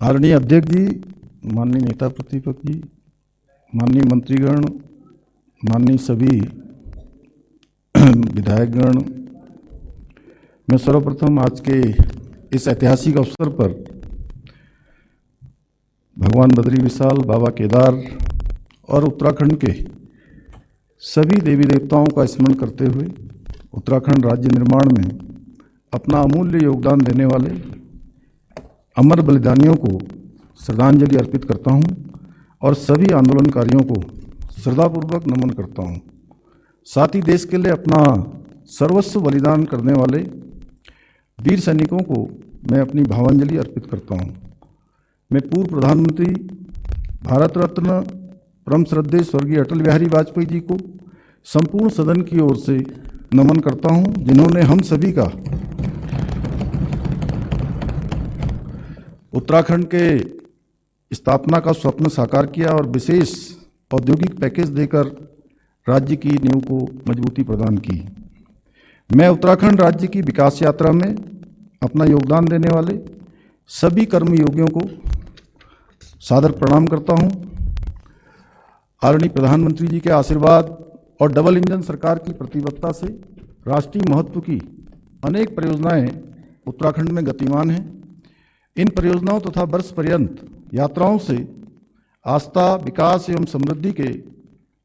आदरणीय अध्यक्ष जी, माननीय नेता प्रतिपक्ष जी, माननीय मंत्रीगण, माननीय सभी विधायकगण, मैं सर्वप्रथम आज के इस ऐतिहासिक अवसर पर भगवान बद्री विशाल, बाबा केदार और उत्तराखंड के सभी देवी देवताओं का स्मरण करते हुए उत्तराखंड राज्य निर्माण में अपना अमूल्य योगदान देने वाले अमर बलिदानियों को श्रद्धांजलि अर्पित करता हूं और सभी आंदोलनकारियों को श्रद्धापूर्वक नमन करता हूं। साथ ही देश के लिए अपना सर्वस्व बलिदान करने वाले वीर सैनिकों को मैं अपनी भावांजलि अर्पित करता हूं। मैं पूर्व प्रधानमंत्री भारत रत्न परम श्रद्धेय स्वर्गीय अटल बिहारी वाजपेयी जी को संपूर्ण सदन की ओर से नमन करता हूं, जिन्होंने हम सभी का उत्तराखंड के स्थापना का स्वप्न साकार किया और विशेष औद्योगिक पैकेज देकर राज्य की नींव को मजबूती प्रदान की। मैं उत्तराखंड राज्य की विकास यात्रा में अपना योगदान देने वाले सभी कर्मयोगियों को सादर प्रणाम करता हूं। आदरणीय प्रधानमंत्री जी के आशीर्वाद और डबल इंजन सरकार की प्रतिबद्धता से राष्ट्रीय महत्व की अनेक परियोजनाएं उत्तराखंड में गतिमान हैं। इन परियोजनाओं तथा वर्ष पर्यंत यात्राओं से आस्था, विकास एवं समृद्धि के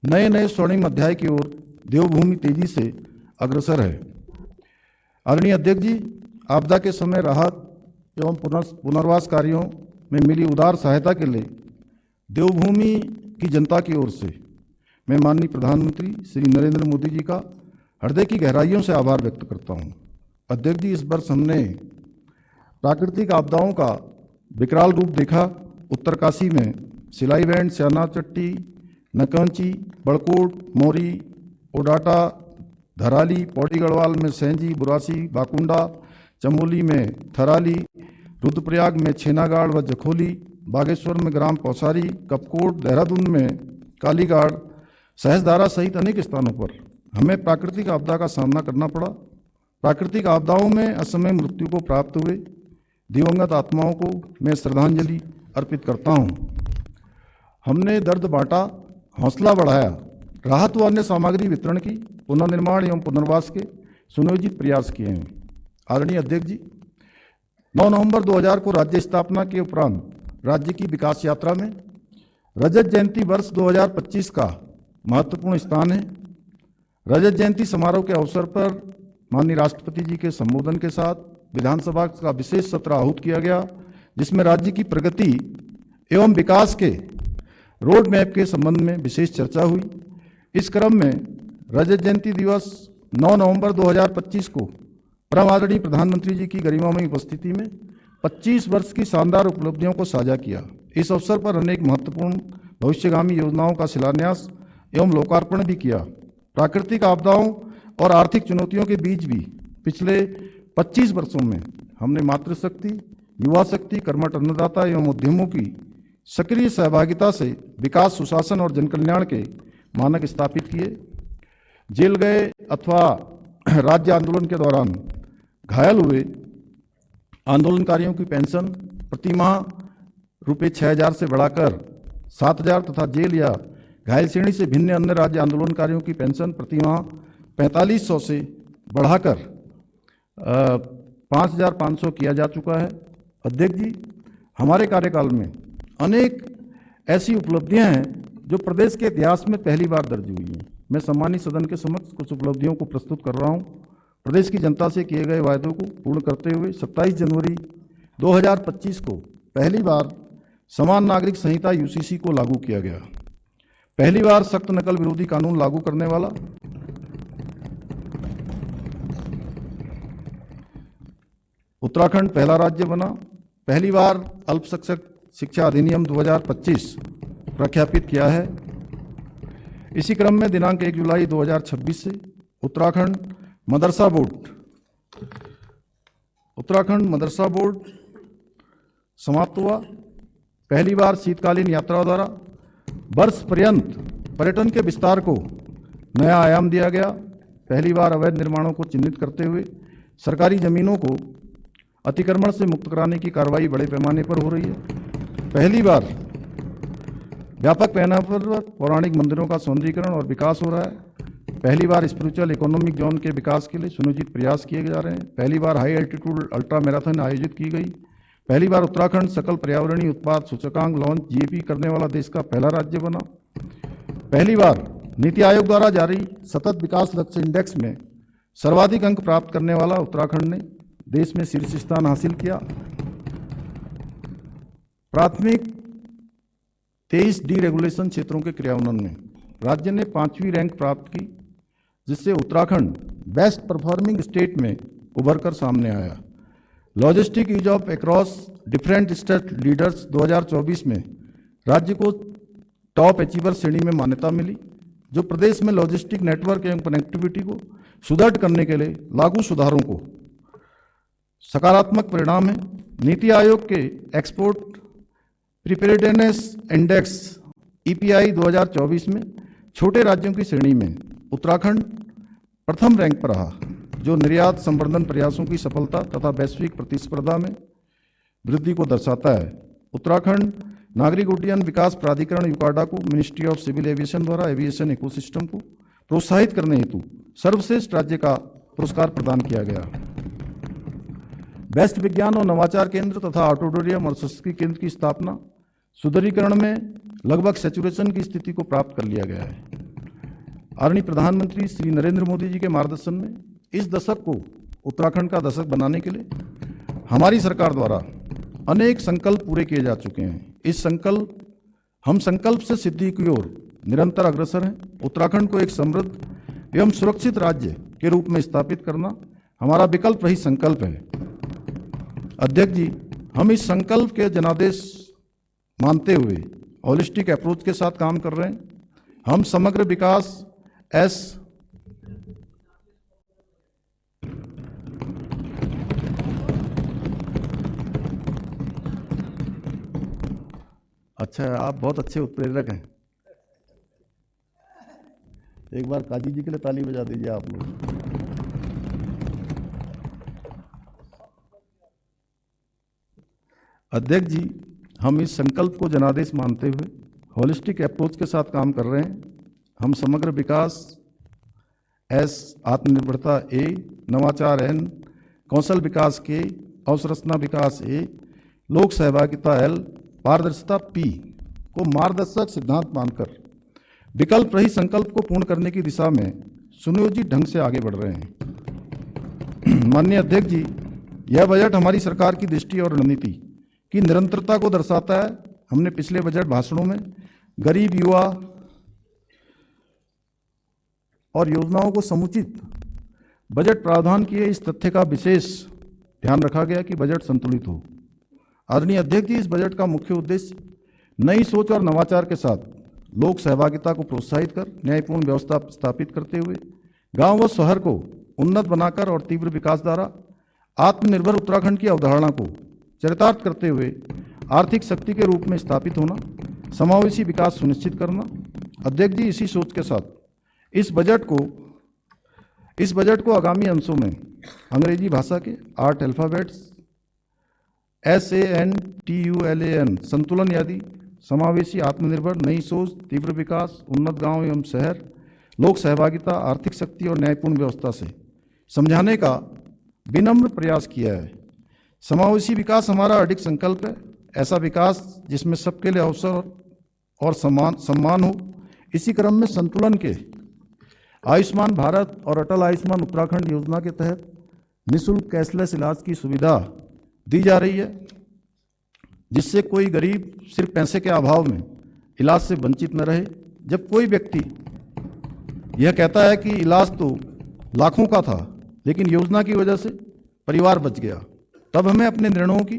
नए नए स्वर्णिम अध्याय की ओर देवभूमि तेजी से अग्रसर है। आदरणीय अध्यक्ष जी, आपदा के समय राहत एवं पुनर्वास कार्यों में मिली उदार सहायता के लिए देवभूमि की जनता की ओर से मैं माननीय प्रधानमंत्री श्री नरेंद्र मोदी जी का हृदय की गहराइयों से आभार व्यक्त करता हूं। अध्यक्ष जी, इस वर्ष हमने प्राकृतिक आपदाओं का विकराल रूप देखा। उत्तरकाशी में सिलाईबैंड, स्याना चट्टी, नकंची, बड़कोट, मोरी, ओडाटा, धराली, पौड़ी गढ़वाल में सेंजी, बुरासी, बाकुंडा, चमोली में थराली, रुद्रप्रयाग में छेनागाड़ व जखोली, बागेश्वर में ग्राम पौसारी, कपकोट, देहरादून में कालीगाड़, सहसदारा सहित अनेक स्थानों पर हमें प्राकृतिक आपदा का सामना करना पड़ा। प्राकृतिक आपदाओं में असमय मृत्यु को प्राप्त हुए दिवंगत आत्माओं को मैं श्रद्धांजलि अर्पित करता हूं। हमने दर्द बांटा, हौसला बढ़ाया, राहत व अन्य सामग्री वितरण की, पुनर्निर्माण एवं पुनर्वास के सुनियोजित प्रयास किए हैं। आदरणीय अध्यक्ष जी, 9 नवंबर 2000 को राज्य स्थापना के उपरांत राज्य की विकास यात्रा में रजत जयंती वर्ष 2025 का महत्वपूर्ण स्थान है। रजत जयंती समारोह के अवसर पर माननीय राष्ट्रपति जी के संबोधन के साथ विधानसभा का विशेष सत्र आहूत किया गया, जिसमें राज्य की प्रगति एवं विकास के रोड मैप के संबंध में विशेष चर्चा हुई। इस क्रम में रजत जयंती दिवस 9 नवंबर 2025 को परम आदरणीय प्रधानमंत्री जी की गरिमामयी उपस्थिति में 25 वर्ष की शानदार उपलब्धियों को साझा किया। इस अवसर पर अनेक महत्वपूर्ण भविष्यगामी योजनाओं का शिलान्यास एवं लोकार्पण भी किया। प्राकृतिक आपदाओं और आर्थिक चुनौतियों के बीच भी पिछले 25 वर्षों में हमने मातृशक्ति, युवा शक्ति, कर्मठ अन्नदाता एवं उद्यमों की सक्रिय सहभागिता से विकास, सुशासन और जनकल्याण के मानक स्थापित किए। जेल गए अथवा राज्य आंदोलन के दौरान घायल हुए आंदोलनकारियों की पेंशन प्रतिमाह रुपये 6,000 से बढ़ाकर 7,000 तथा जेल या घायल श्रेणी से भिन्न अन्य राज्य आंदोलनकारियों की पेंशन प्रतिमाह 4,500 से बढ़ाकर 5,500 किया जा चुका है। अध्यक्ष जी, हमारे कार्यकाल में अनेक ऐसी उपलब्धियां हैं जो प्रदेश के इतिहास में पहली बार दर्ज हुई हैं। मैं सम्मानित सदन के समक्ष कुछ उपलब्धियों को प्रस्तुत कर रहा हूं। प्रदेश की जनता से किए गए वायदों को पूर्ण करते हुए 27 जनवरी 2025 को पहली बार समान नागरिक संहिता यूसीसी को लागू किया गया। पहली बार सख्त नकल विरोधी कानून लागू करने वाला उत्तराखंड पहला राज्य बना। पहली बार अल्पसंख्यक शिक्षा अधिनियम 2025 प्रख्यापित किया है। इसी क्रम में दिनांक 1 जुलाई 2026 से उत्तराखंड मदरसा बोर्ड समाप्त हुआ। पहली बार शीतकालीन यात्रा द्वारा वर्ष पर्यंत पर्यटन के विस्तार को नया आयाम दिया गया। पहली बार अवैध निर्माणों को चिन्हित करते हुए सरकारी जमीनों को अतिक्रमण से मुक्त कराने की कार्रवाई बड़े पैमाने पर हो रही है। पहली बार व्यापक पैमाने पर पौराणिक मंदिरों का सौंदर्यीकरण और विकास हो रहा है। पहली बार स्पिरिचुअल इकोनॉमिक जोन के विकास के लिए सुनियोजित प्रयास किए जा रहे हैं। पहली बार हाई एल्टीट्यूड अल्ट्रा मैराथन आयोजित की गई। पहली बार उत्तराखंड सकल पर्यावरणीय उत्पाद सूचकांक लॉन्च जीएपी करने वाला देश का पहला राज्य बना। पहली बार नीति आयोग द्वारा जारी सतत विकास लक्ष्य इंडेक्स में सर्वाधिक अंक प्राप्त करने वाला उत्तराखंड ने देश में शीर्ष स्थान हासिल किया। प्राथमिक 23 डीरेगुलेशन क्षेत्रों के क्रियान्वयन में राज्य ने 5वीं रैंक प्राप्त की, जिससे उत्तराखंड बेस्ट परफॉर्मिंग स्टेट में उभरकर सामने आया। Logistic ease of across different state leaders 2024 में राज्य को टॉप अचीवर श्रेणी में मान्यता मिली, जो प्रदेश में लॉजिस्टिक नेटवर्क एवं कनेक्टिविटी को सुदृढ़ करने के लिए लागू सुधारों को सकारात्मक परिणाम है। नीति आयोग के एक्सपोर्ट प्रिपेरेडनेस इंडेक्स ईपीआई 2024 में छोटे राज्यों की श्रेणी में उत्तराखंड प्रथम रैंक पर रहा, जो निर्यात संवर्धन प्रयासों की सफलता तथा वैश्विक प्रतिस्पर्धा में वृद्धि को दर्शाता है। उत्तराखंड नागरिक उड्डयन विकास प्राधिकरण यूकाडा को मिनिस्ट्री ऑफ सिविल एविएशन द्वारा एविएशन इकोसिस्टम को प्रोत्साहित करने हेतु सर्वश्रेष्ठ राज्य का पुरस्कार प्रदान किया गया। बेस्ट विज्ञान और नवाचार केंद्र तथा ऑडिटोरियम और संस्कृति केंद्र की स्थापना सुदृढ़ीकरण में लगभग सैचुरेशन की स्थिति को प्राप्त कर लिया गया है। आदरणीय प्रधानमंत्री श्री नरेंद्र मोदी जी के मार्गदर्शन में इस दशक को उत्तराखंड का दशक बनाने के लिए हमारी सरकार द्वारा अनेक संकल्प पूरे किए जा चुके हैं। हम संकल्प से सिद्धि की ओर निरंतर अग्रसर हैं। उत्तराखंड को एक समृद्ध एवं सुरक्षित राज्य के रूप में स्थापित करना हमारा विकल्प रहित संकल्प है। अध्यक्ष जी, हम इस संकल्प के जनादेश मानते हुए होलिस्टिक अप्रोच के साथ काम कर रहे हैं। हम समग्र विकास अच्छा, आप बहुत अच्छे उत्प्रेरक हैं। एक बार काजी जी के लिए ताली बजा दीजिए आप लोग। अध्यक्ष जी, हम इस संकल्प को जनादेश मानते हुए होलिस्टिक अप्रोच के साथ काम कर रहे हैं। हम समग्र विकास आत्मनिर्भरता नवाचार कौशल विकास अवसंरचना विकास लोक सहभागिता पारदर्शिता को मार्गदर्शक सिद्धांत मानकर विकल्प रहित संकल्प को पूर्ण करने की दिशा में सुनियोजित ढंग से आगे बढ़ रहे हैं। माननीय अध्यक्ष जी, यह बजट हमारी सरकार की दृष्टि और रणनीति की निरंतरता को दर्शाता है। हमने पिछले बजट भाषणों में गरीब युवा और योजनाओं को समुचित बजट प्रावधान किए, इस तथ्य का विशेष ध्यान रखा गया कि बजट संतुलित हो। आदरणीय अध्यक्ष जी, इस बजट का मुख्य उद्देश्य नई सोच और नवाचार के साथ लोक सहभागिता को प्रोत्साहित कर न्यायपूर्ण व्यवस्था स्थापित करते हुए गांव व शहर को उन्नत बनाकर और तीव्र विकास द्वारा आत्मनिर्भर उत्तराखंड की अवधारणा को चरितार्थ करते हुए आर्थिक शक्ति के रूप में स्थापित होना, समावेशी विकास सुनिश्चित करना। अध्यक्ष जी, इसी सोच के साथ इस बजट को आगामी अंशों में अंग्रेजी भाषा के 8 अल्फ़ाबेट्स SANTULAN संतुलन यादि समावेशी आत्मनिर्भर नई सोच तीव्र विकास उन्नत गांव एवं शहर लोक सहभागिता आर्थिक शक्ति और न्यायपूर्ण व्यवस्था से समझाने का विनम्र प्रयास किया है। समावेशी विकास हमारा अडिग संकल्प है, ऐसा विकास जिसमें सबके लिए अवसर और सम्मान हो। इसी क्रम में संतुलन के आयुष्मान भारत और अटल आयुष्मान उत्तराखंड योजना के तहत निःशुल्क कैशलेस इलाज की सुविधा दी जा रही है, जिससे कोई गरीब सिर्फ पैसे के अभाव में इलाज से वंचित न रहे। जब कोई व्यक्ति यह कहता है कि इलाज तो लाखों का था लेकिन योजना की वजह से परिवार बच गया, तब हमें अपने निर्णयों की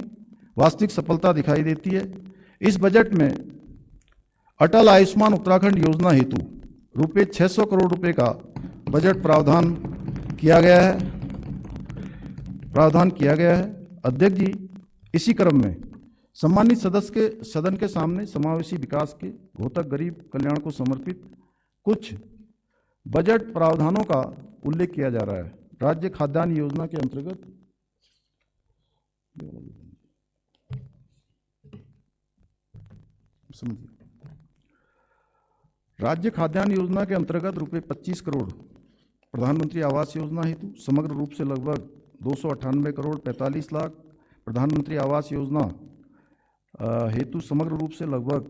वास्तविक सफलता दिखाई देती है। इस बजट में अटल आयुष्मान उत्तराखंड योजना हेतु रुपये 600 करोड़ रुपए का बजट प्रावधान किया गया है। अध्यक्ष जी, इसी क्रम में सम्मानित सदन के सामने समावेशी विकास के घोतक गरीब कल्याण को समर्पित कुछ बजट प्रावधानों का उल्लेख किया जा रहा है। राज्य खाद्यान्न योजना के अंतर्गत समझिए, राज्य खाद्यान्न योजना के अंतर्गत रुपये 25 करोड़ प्रधानमंत्री आवास योजना हेतु समग्र रूप से लगभग 298 करोड़ 45 लाख, प्रधानमंत्री आवास योजना हेतु समग्र रूप से लगभग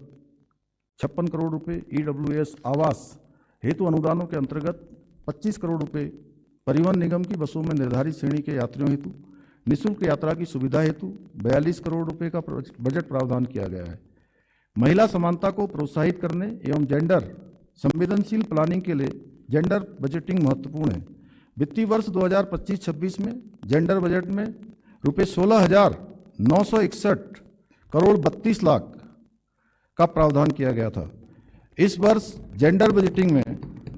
56 करोड़ रुपए, EWS आवास हेतु अनुदानों के अंतर्गत 25 करोड़ रुपए, परिवहन निगम की बसों में निर्धारित श्रेणी के यात्रियों हेतु निःशुल्क यात्रा की सुविधा हेतु 42 करोड़ रुपए का बजट प्रावधान किया गया है। महिला समानता को प्रोत्साहित करने एवं जेंडर संवेदनशील प्लानिंग के लिए जेंडर बजटिंग महत्वपूर्ण है। वित्तीय वर्ष 2025-26 में जेंडर बजट में रुपये 16,961 करोड़ 32 लाख का प्रावधान किया गया था। इस वर्ष जेंडर बजटिंग में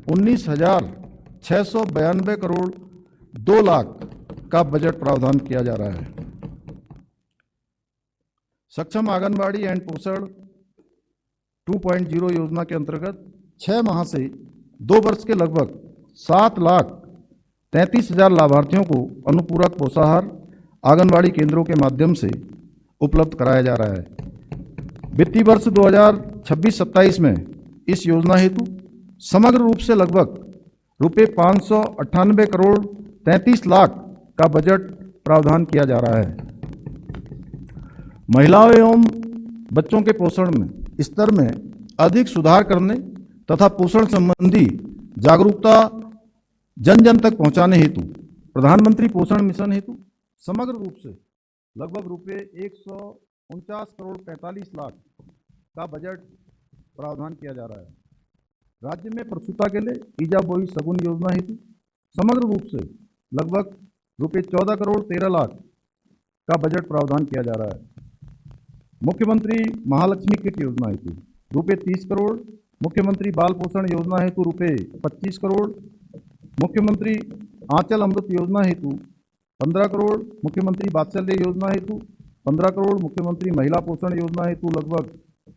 19,692 करोड़ 2 लाख का बजट प्रावधान किया जा रहा है। सक्षम आंगनबाड़ी एंड पोषण 2.0 योजना के अंतर्गत 6 माह से 2 वर्ष के लगभग 7,33,000 लाभार्थियों को अनुपूरक पोषाहार आंगनबाड़ी केंद्रों के माध्यम से उपलब्ध कराया जा रहा है। वित्तीय वर्ष 2026-27 में इस योजना हेतु समग्र रूप से लगभग रुपये 598 करोड़ 33 लाख का बजट प्रावधान किया जा रहा है। महिलाओं एवं बच्चों के पोषण में स्तर में अधिक सुधार करने तथा पोषण संबंधी जागरूकता जन जन तक पहुंचाने हेतु प्रधानमंत्री पोषण मिशन हेतु समग्र रूप से लगभग रुपये 149 करोड़ 45 लाख का बजट प्रावधान किया जा रहा है। राज्य में प्रसूता के लिए ईजा बोई सगुन योजना हेतु समग्र रूप से लगभग रुपये 14 करोड़ 13 लाख का बजट प्रावधान किया जा रहा है। मुख्यमंत्री महालक्ष्मी किट योजना हेतु रुपये 30 करोड़, मुख्यमंत्री बाल पोषण योजना हेतु रुपये 25 करोड़, मुख्यमंत्री आंचल अमृत योजना हेतु 15 करोड़, मुख्यमंत्री वात्सल्य योजना हेतु 15 करोड़, मुख्यमंत्री महिला पोषण योजना हेतु लगभग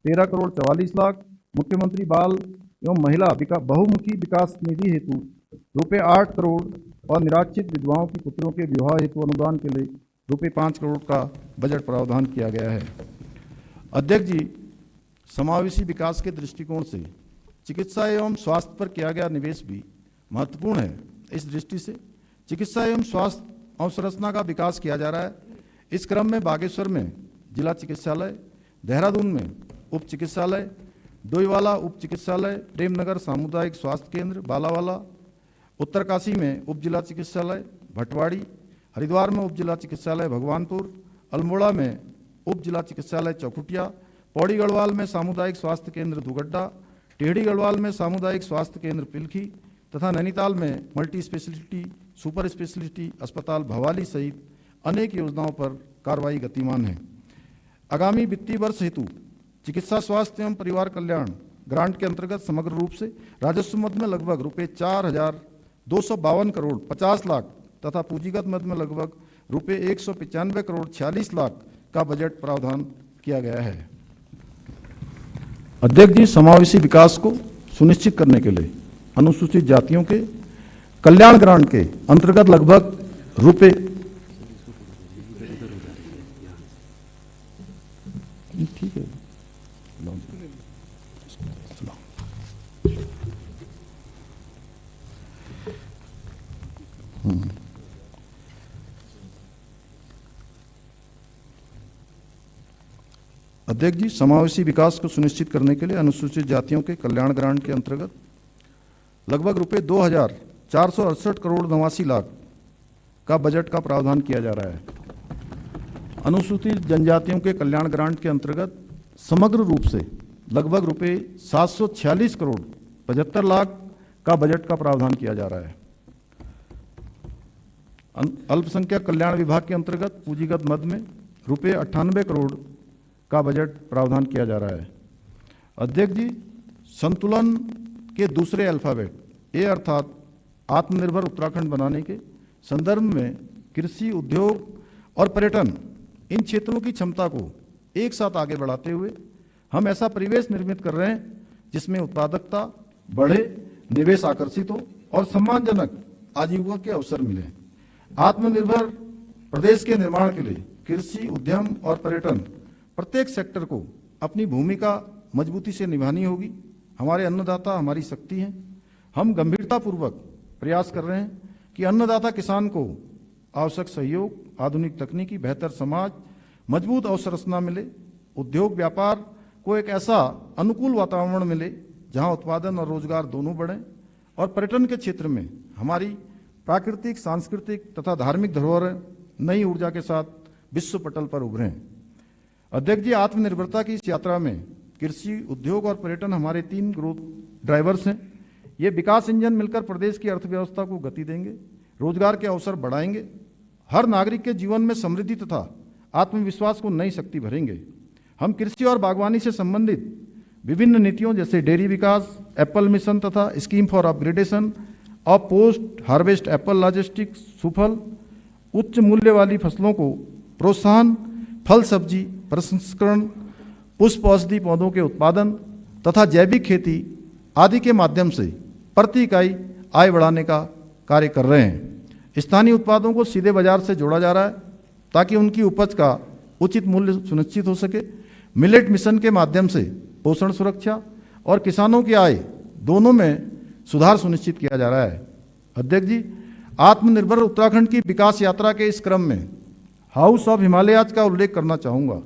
13 करोड़ 44 लाख, मुख्यमंत्री बाल एवं महिला बहुमुखी विकास निधि हेतु रुपये 8 करोड़ और निराश्रित विधवाओं की पुत्रों के विवाह हेतु अनुदान के लिए रुपये 5 करोड़ का बजट प्रावधान किया गया है। अध्यक्ष जी, समावेशी विकास के दृष्टिकोण से चिकित्सा एवं स्वास्थ्य पर किया गया निवेश भी महत्वपूर्ण है। इस दृष्टि से चिकित्सा एवं स्वास्थ्य अवसंरचना का विकास किया जा रहा है। इस क्रम में बागेश्वर में जिला चिकित्सालय, देहरादून में उप चिकित्सालय, डोईवाला उप चिकित्सालय, प्रेमनगर सामुदायिक स्वास्थ्य केंद्र बालावाला, उत्तरकाशी में उप जिला चिकित्सालय भटवाड़ी, हरिद्वार में उप जिला चिकित्सालय भगवानपुर, अल्मोड़ा में उप जिला चिकित्सालय चौखुटिया, पौड़ी गढ़वाल में सामुदायिक स्वास्थ्य केंद्र दुगड्डा, टेहड़ी गढ़वाल में सामुदायिक स्वास्थ्य केंद्र पिलखी तथा नैनीताल में मल्टी स्पेशलिटी सुपर स्पेशलिटी अस्पताल भवाली सहित अनेक योजनाओं पर कार्रवाई गतिमान है। आगामी वित्तीय वर्ष हेतु चिकित्सा स्वास्थ्य एवं परिवार कल्याण ग्रांट के अंतर्गत समग्र रूप से राजस्व मद में लगभग रुपये 4,252 करोड़ 50 लाख तथा पूंजीगत मद में लगभग रुपये 195 करोड़ 46 लाख का बजट प्रावधान किया गया है। अध्यक्ष जी, समावेशी विकास को सुनिश्चित करने के लिए अनुसूचित जातियों के कल्याण ग्रांट के अंतर्गत लगभग रुपये ठीक है अध्यक्ष जी, समावेशी विकास को सुनिश्चित करने के लिए अनुसूचित जातियों के कल्याण ग्रांट के अंतर्गत लगभग रुपये 2,468 करोड़ 89 लाख का बजट का प्रावधान किया जा रहा है। अनुसूचित जनजातियों के कल्याण ग्रांट के अंतर्गत समग्र रूप से लगभग रुपये 746 करोड़ 75 लाख का बजट का प्रावधान किया जा रहा है। अल्पसंख्यक कल्याण विभाग के अंतर्गत पूंजीगत मद में रुपये 98 करोड़ का बजट प्रावधान किया जा रहा है। अध्यक्ष जी, संतुलन के दूसरे अल्फाबेट ए अर्थात आत्मनिर्भर उत्तराखंड बनाने के संदर्भ में कृषि, उद्योग और पर्यटन इन क्षेत्रों की क्षमता को एक साथ आगे बढ़ाते हुए हम ऐसा परिवेश निर्मित कर रहे हैं जिसमें उत्पादकता बढ़े, निवेश आकर्षित हो और सम्मानजनक आजीविका के अवसर मिले। आत्मनिर्भर प्रदेश के निर्माण के लिए कृषि, उद्यम और पर्यटन प्रत्येक सेक्टर को अपनी भूमिका मजबूती से निभानी होगी। हमारे अन्नदाता हमारी शक्ति हैं। हम गंभीरतापूर्वक प्रयास कर रहे हैं कि अन्नदाता किसान को आवश्यक सहयोग, आधुनिक तकनीकी, बेहतर समाज, मजबूत अवसंरचना मिले, उद्योग व्यापार को एक ऐसा अनुकूल वातावरण मिले जहां उत्पादन और रोजगार दोनों बढ़ें, और पर्यटन के क्षेत्र में हमारी प्राकृतिक, सांस्कृतिक तथा धार्मिक धरोहर नई ऊर्जा के साथ विश्व पटल पर उभरें। अध्यक्ष जी, आत्मनिर्भरता की इस यात्रा में कृषि, उद्योग और पर्यटन हमारे 3 ग्रोथ ड्राइवर्स हैं। ये विकास इंजन मिलकर प्रदेश की अर्थव्यवस्था को गति देंगे, रोजगार के अवसर बढ़ाएंगे, हर नागरिक के जीवन में समृद्धि तथा आत्मविश्वास को नई शक्ति भरेंगे। हम कृषि और बागवानी से संबंधित विभिन्न नीतियों जैसे डेयरी विकास, एप्पल मिशन तथा scheme for upgradation of post harvest Apple logistics, सुफल, उच्च मूल्य वाली फसलों को प्रोत्साहन, फल सब्जी प्रसंस्करण, पुष्प औषधि पौधों के उत्पादन तथा जैविक खेती आदि के माध्यम से प्रति इकाई आय बढ़ाने का कार्य कर रहे हैं। स्थानीय उत्पादों को सीधे बाजार से जोड़ा जा रहा है ताकि उनकी उपज का उचित मूल्य सुनिश्चित हो सके। मिलेट मिशन के माध्यम से पोषण सुरक्षा और किसानों की आय दोनों में सुधार सुनिश्चित किया जा रहा है। अध्यक्ष जी, आत्मनिर्भर उत्तराखंड की विकास यात्रा के इस क्रम में हाउस ऑफ हिमालयाज का उल्लेख करना चाहूँगा।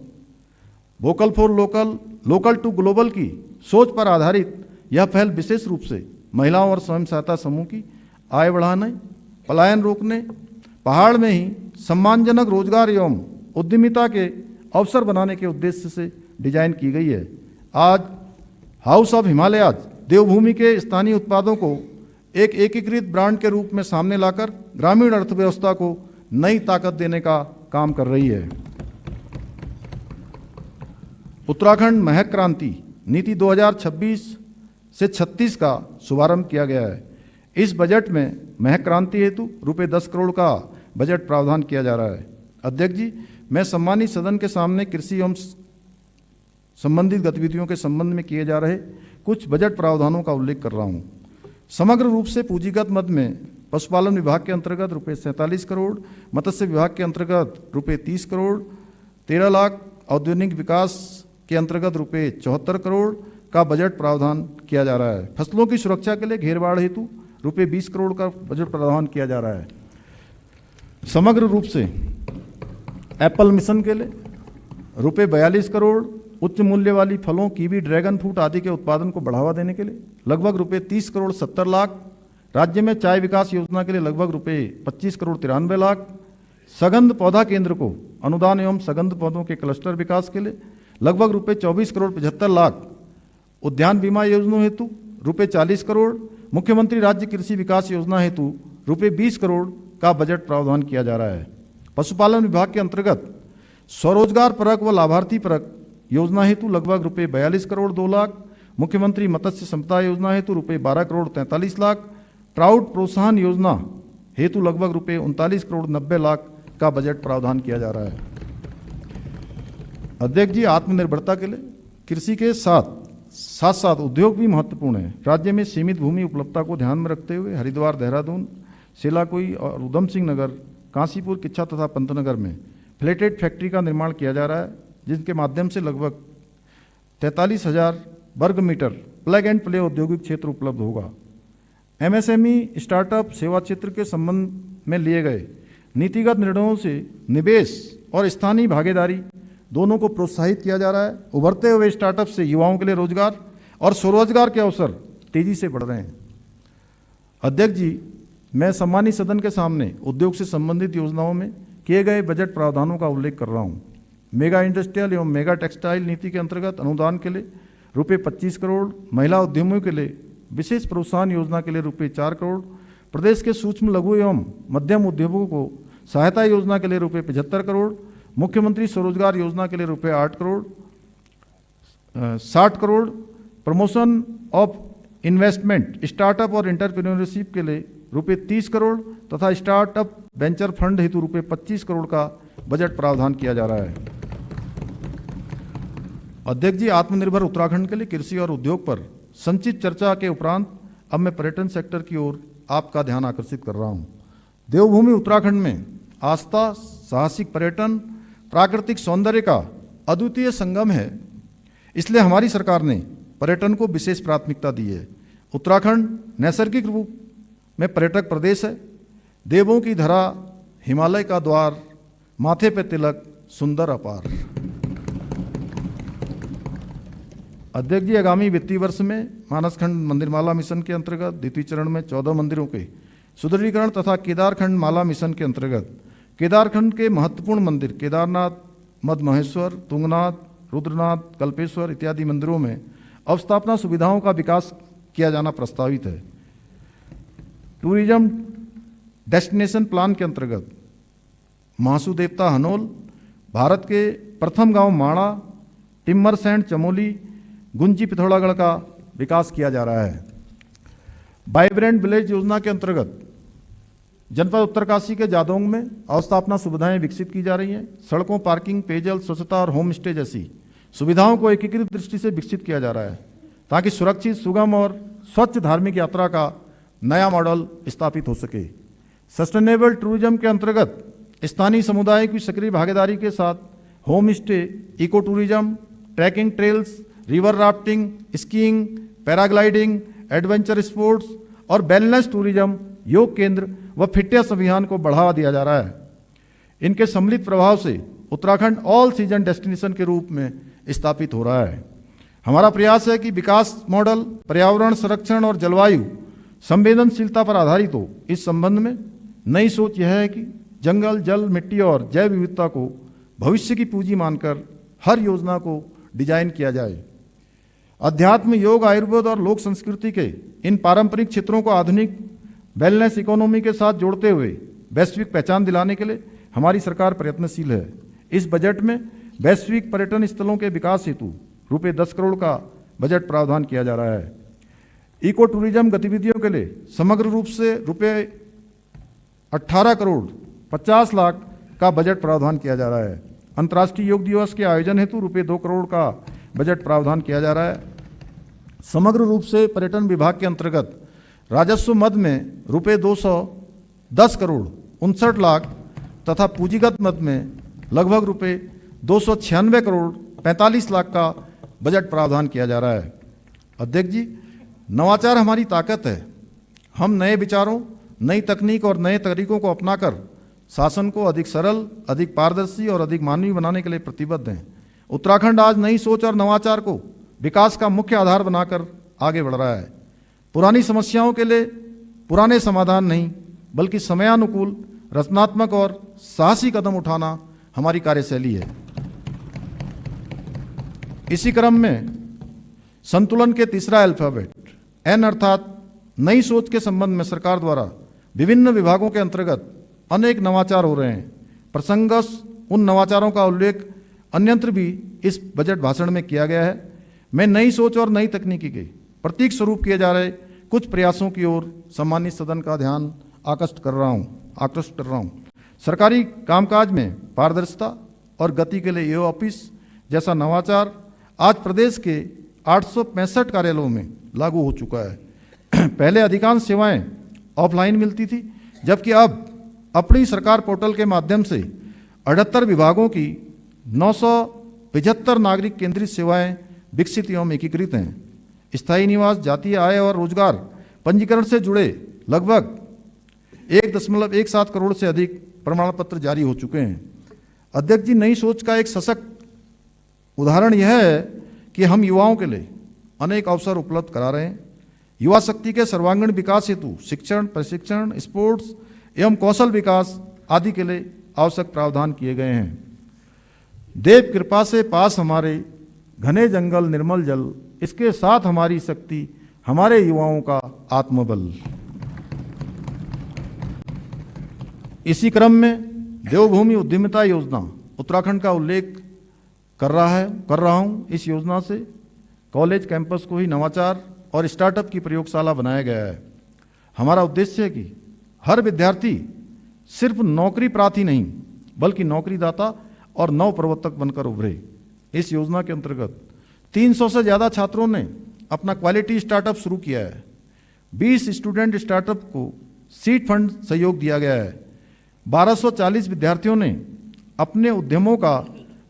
Vocal for local, local to global की सोच पर आधारित यह पहल विशेष रूप से महिलाओं और स्वयं सहायता समूह की आय बढ़ाने, पलायन रोकने, पहाड़ में ही सम्मानजनक रोजगार एवं उद्यमिता के अवसर बनाने के उद्देश्य से डिजाइन की गई है। आज हाउस ऑफ हिमालयाज देवभूमि के स्थानीय उत्पादों को एक एकीकृत ब्रांड के रूप में सामने लाकर ग्रामीण अर्थव्यवस्था को नई ताकत देने का काम कर रही है। उत्तराखंड महक क्रांति नीति 2026 से 36 का शुभारंभ किया गया है। इस बजट में महक क्रांति हेतु रुपये 10 करोड़ का बजट प्रावधान किया जा रहा है। अध्यक्ष जी, मैं सम्मानित सदन के सामने कृषि एवं संबंधित गतिविधियों के संबंध में किए जा रहे कुछ बजट प्रावधानों का उल्लेख कर रहा हूँ। समग्र रूप से पूंजीगत मद में पशुपालन विभाग के अंतर्गत रुपये 47 करोड़, मत्स्य विभाग के अंतर्गत रुपये 30 करोड़, 13 लाख, औद्योगिक विकास के अंतर्गत रुपये 74 करोड़ का बजट प्रावधान किया जा रहा है। फसलों की सुरक्षा के लिए घेरबाड़ हेतु रुपये 20 करोड़ का बजट प्रावधान किया जा रहा है। समग्र रूप से एप्पल मिशन के लिए रुपये 42 करोड़, उच्च मूल्य वाली फलों, कीवी, ड्रैगन फ्रूट आदि के उत्पादन को बढ़ावा देने के लिए लगभग रुपये 30 करोड़ 70 लाख, राज्य में चाय विकास योजना के लिए लगभग रुपये 25 करोड़ 93 लाख, सगंध पौधा केंद्र को अनुदान एवं सगंध पौधों के क्लस्टर विकास के लिए लगभग रुपये 24 करोड़ 75 लाख, उद्यान बीमा योजना हेतु रुपये 40 करोड़, मुख्यमंत्री राज्य कृषि विकास योजना हेतु रुपये 20 करोड़ का बजट प्रावधान किया जा रहा है। पशुपालन विभाग के अंतर्गत स्वरोजगार परक व लाभार्थी परक योजना हेतु लगभग रुपये 42 करोड़ 2 लाख, मुख्यमंत्री मत्स्य संपदा योजना हेतु रुपये 12 करोड़ 43 लाख, ट्राउट प्रोत्साहन योजना हेतु लगभग रुपये 39 करोड़ 90 लाख का बजट प्रावधान किया जा रहा है। अध्यक्ष जी, आत्मनिर्भरता के लिए कृषि के साथ साथ उद्योग भी महत्वपूर्ण है। राज्य में सीमित भूमि उपलब्धता को ध्यान में रखते हुए हरिद्वार, देहरादून, सेलाकुई और उधम सिंह नगर, काशीपुर, किच्छा तथा पंतनगर में फ्लेटेड फैक्ट्री का निर्माण किया जा रहा है, जिनके माध्यम से लगभग 43,000 वर्ग मीटर प्लग एंड प्ले औद्योगिक क्षेत्र उपलब्ध होगा। एमएसएमई, स्टार्टअप, सेवा क्षेत्र के संबंध में लिए गए नीतिगत निर्णयों से निवेश और स्थानीय भागीदारी दोनों को प्रोत्साहित किया जा रहा है। उभरते हुए स्टार्टअप से युवाओं के लिए रोजगार और स्वरोजगार के अवसर तेजी से बढ़ रहे हैं। अध्यक्ष जी, मैं सम्मानित सदन के सामने उद्योग से संबंधित योजनाओं में किए गए बजट प्रावधानों का उल्लेख कर रहा हूँ। मेगा इंडस्ट्रियल एवं मेगा टेक्सटाइल नीति के अंतर्गत अनुदान के लिए रुपये 25 करोड़, महिला उद्यमियों के लिए विशेष प्रोत्साहन योजना के लिए रुपये 4 करोड़, प्रदेश के सूक्ष्म लघु एवं मध्यम उद्योगों को सहायता योजना के लिए रुपये 75 करोड़, मुख्यमंत्री स्वरोजगार योजना के लिए रुपये 8 crore, 60 crore, promotion of investment, startup और एंटरप्रेन्योरशिप के लिए रुपये 30 करोड़ तथा स्टार्टअप वेंचर फंड हेतु रुपये 25 करोड़ का बजट प्रावधान किया जा रहा है। अध्यक्ष जी, आत्मनिर्भर उत्तराखंड के लिए कृषि और उद्योग पर संचित चर्चा के उपरांत अब मैं पर्यटन सेक्टर की ओर आपका ध्यान आकर्षित कर रहा हूं। देवभूमि उत्तराखंड में आस्था, साहसिक पर्यटन, प्राकृतिक सौंदर्य का अद्वितीय संगम है। इसलिए हमारी सरकार ने पर्यटन को विशेष प्राथमिकता दी है। उत्तराखंड नैसर्गिक रूप में पर्यटक प्रदेश है। देवों की धरा, हिमालय का द्वार, माथे पे तिलक, सुंदर अपार। अध्यक्ष जी, आगामी वित्तीय वर्ष में मानसखंड मंदिरमाला मिशन के अंतर्गत द्वितीय चरण में 14 मंदिरों के सुदृढ़ीकरण तथा केदारखंड माला मिशन के अंतर्गत केदारखंड के महत्वपूर्ण मंदिर केदारनाथ, मद महेश्वर, तुंगनाथ, रुद्रनाथ, कल्पेश्वर इत्यादि मंदिरों में अवस्थापना सुविधाओं का विकास किया जाना प्रस्तावित है। टूरिज्म डेस्टिनेशन प्लान के अंतर्गत महासू देवता हनोल, भारत के प्रथम गांव माणा, टिम्मरसैंड चमोली, गुंजी पिथौरागढ़ का विकास किया जा रहा है। वाइब्रेंट विलेज योजना के अंतर्गत जनपद उत्तरकाशी के जादोंग में अवस्थापना सुविधाएं विकसित की जा रही हैं। सड़कों, पार्किंग, पेयजल, स्वच्छता और होम स्टे जैसी सुविधाओं को एकीकृत दृष्टि से विकसित किया जा रहा है ताकि सुरक्षित, सुगम और स्वच्छ धार्मिक यात्रा का नया मॉडल स्थापित हो सके। सस्टेनेबल टूरिज्म के अंतर्गत स्थानीय समुदाय की सक्रिय भागीदारी के साथ home stay, eco tourism, trekking trails, river rafting, skiing, paragliding, adventure sports और वेलनेस टूरिज्म, योग केंद्र व फिटनेस अभियान को बढ़ावा दिया जा रहा है। इनके सम्मिलित प्रभाव से उत्तराखंड ऑल सीजन डेस्टिनेशन के रूप में स्थापित हो रहा है। हमारा प्रयास है कि विकास मॉडल पर्यावरण संरक्षण और जलवायु संवेदनशीलता पर आधारित हो। इस संबंध में नई सोच यह है कि जंगल, जल, मिट्टी और जैव विविधता को भविष्य की पूंजी मानकर हर योजना को डिजाइन किया जाए। अध्यात्म, योग, आयुर्वेद और लोक संस्कृति के इन पारंपरिक क्षेत्रों को आधुनिक वेलनेस इकोनॉमी के साथ जोड़ते हुए वैश्विक पहचान दिलाने के लिए हमारी सरकार प्रयत्नशील है। इस बजट में वैश्विक पर्यटन स्थलों के विकास हेतु रुपये 10 करोड़ का बजट प्रावधान किया जा रहा है। इको टूरिज्म गतिविधियों के लिए समग्र रूप से रुपये 18 करोड़ 50 लाख का बजट प्रावधान किया जा रहा है। अंतर्राष्ट्रीय योग दिवस के आयोजन हेतु रुपये 2 करोड़ का बजट प्रावधान किया जा रहा है। समग्र रूप से पर्यटन विभाग के अंतर्गत राजस्व मद में रुपये 210 करोड़ 59 लाख तथा पूंजीगत मद में लगभग रुपये 296 करोड़ 45 लाख का बजट प्रावधान किया जा रहा है। अध्यक्ष जी, नवाचार हमारी ताकत है। हम नए विचारों, नई तकनीक और नए तरीकों को अपनाकर शासन को अधिक सरल, अधिक पारदर्शी और अधिक मानवीय बनाने के लिए प्रतिबद्ध हैं। उत्तराखंड आज नई सोच और नवाचार को विकास का मुख्य आधार बनाकर आगे बढ़ रहा है। पुरानी समस्याओं के लिए पुराने समाधान नहीं, बल्कि समयानुकूल, रचनात्मक और साहसी कदम उठाना हमारी कार्यशैली है। इसी क्रम में संतुलन के तीसरा अल्फाबेट एन अर्थात नई सोच के संबंध में सरकार द्वारा विभिन्न विभागों के अंतर्गत अनेक नवाचार हो रहे हैं। प्रसंगस उन नवाचारों का उल्लेख अन्यत्र भी इस बजट भाषण में किया गया है। मैं नई सोच और नई तकनीकी के प्रतीक स्वरूप किए जा रहे कुछ प्रयासों की ओर सम्मानित सदन का ध्यान आकृष्ट कर रहा हूँ। सरकारी कामकाज में पारदर्शिता और गति के लिए ऑफिस जैसा नवाचार आज प्रदेश के 865 कार्यालयों में लागू हो चुका है। पहले अधिकांश सेवाएं ऑफलाइन मिलती थी, जबकि अब अपनी सरकार पोर्टल के माध्यम से 78 विभागों की 975 नागरिक केंद्रित सेवाएं विकसित एवं एकीकृत हैं। स्थायी निवास, जातीय आय और रोजगार पंजीकरण से जुड़े लगभग 1.17 करोड़ से अधिक प्रमाण पत्र जारी हो चुके हैं। अध्यक्ष जी, नई सोच का एक सशक्त उदाहरण यह है कि हम युवाओं के लिए अनेक अवसर उपलब्ध करा रहे हैं। युवा शक्ति के सर्वांगीण विकास हेतु शिक्षण, प्रशिक्षण, स्पोर्ट्स एवं कौशल विकास आदि के लिए आवश्यक प्रावधान किए गए हैं। देव कृपा से पास हमारे घने जंगल, निर्मल जल, इसके साथ हमारी शक्ति, हमारे युवाओं का आत्मबल। इसी क्रम में देवभूमि उद्यमिता योजना उत्तराखंड का उल्लेख कर रहा हूं। इस योजना से कॉलेज कैंपस को ही नवाचार और स्टार्टअप की प्रयोगशाला बनाया गया है। हमारा उद्देश्य है कि हर विद्यार्थी सिर्फ नौकरी प्रार्थी नहीं, बल्कि नौकरीदाता और नव प्रवर्तक बनकर उभरे। इस योजना के अंतर्गत 300 से ज़्यादा छात्रों ने अपना क्वालिटी स्टार्टअप शुरू किया है। 20 स्टूडेंट स्टार्टअप को सीड फंड सहयोग दिया गया है। 1240 विद्यार्थियों ने अपने उद्यमों का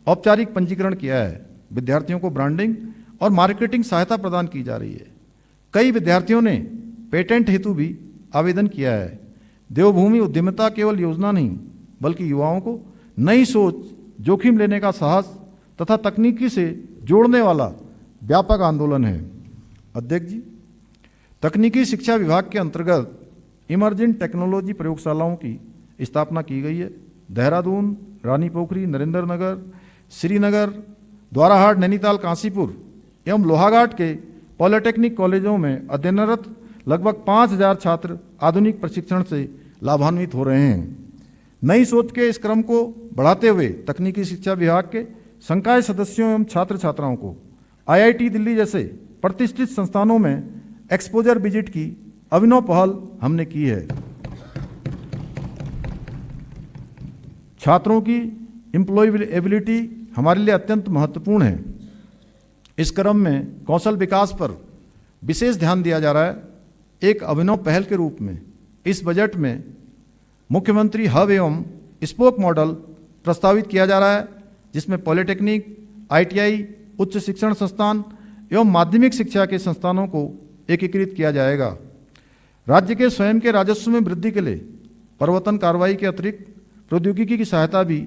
औपचारिक पंजीकरण किया है। विद्यार्थियों को ब्रांडिंग और मार्केटिंग सहायता प्रदान की जा रही है। कई विद्यार्थियों ने पेटेंट हेतु भी आवेदन किया है। देवभूमि उद्यमिता केवल योजना नहीं, बल्कि युवाओं को नई सोच, जोखिम लेने का साहस तथा तकनीकी से जोड़ने वाला व्यापक आंदोलन है। अध्यक्ष जी, तकनीकी शिक्षा विभाग के अंतर्गत इमर्जिंग टेक्नोलॉजी प्रयोगशालाओं की स्थापना की गई है। देहरादून, रानी पोखरी, नरेंद्र नगर, श्रीनगर, द्वाराहाट, नैनीताल, काशीपुर एवं लोहाघाट के पॉलिटेक्निक कॉलेजों में अध्ययनरत लगभग 5000 छात्र आधुनिक प्रशिक्षण से लाभान्वित हो रहे हैं। नई सोच के इस क्रम को बढ़ाते हुए तकनीकी शिक्षा विभाग के संकाय सदस्यों एवं छात्र छात्राओं को IIT दिल्ली जैसे प्रतिष्ठित संस्थानों में एक्सपोजर विजिट की अभिनव पहल हमने की है। छात्रों की एम्प्लॉयबिलिटी हमारे लिए अत्यंत महत्वपूर्ण है। इस क्रम में कौशल विकास पर विशेष ध्यान दिया जा रहा है। एक अभिनव पहल के रूप में इस बजट में मुख्यमंत्री हब एवं स्पोक मॉडल प्रस्तावित किया जा रहा है, जिसमें पॉलिटेक्निक, ITI, उच्च शिक्षण संस्थान एवं माध्यमिक शिक्षा के संस्थानों को एकीकृत किया जाएगा। राज्य के स्वयं के राजस्व में वृद्धि के लिए प्रवर्तन कार्रवाई के अतिरिक्त प्रौद्योगिकी की सहायता भी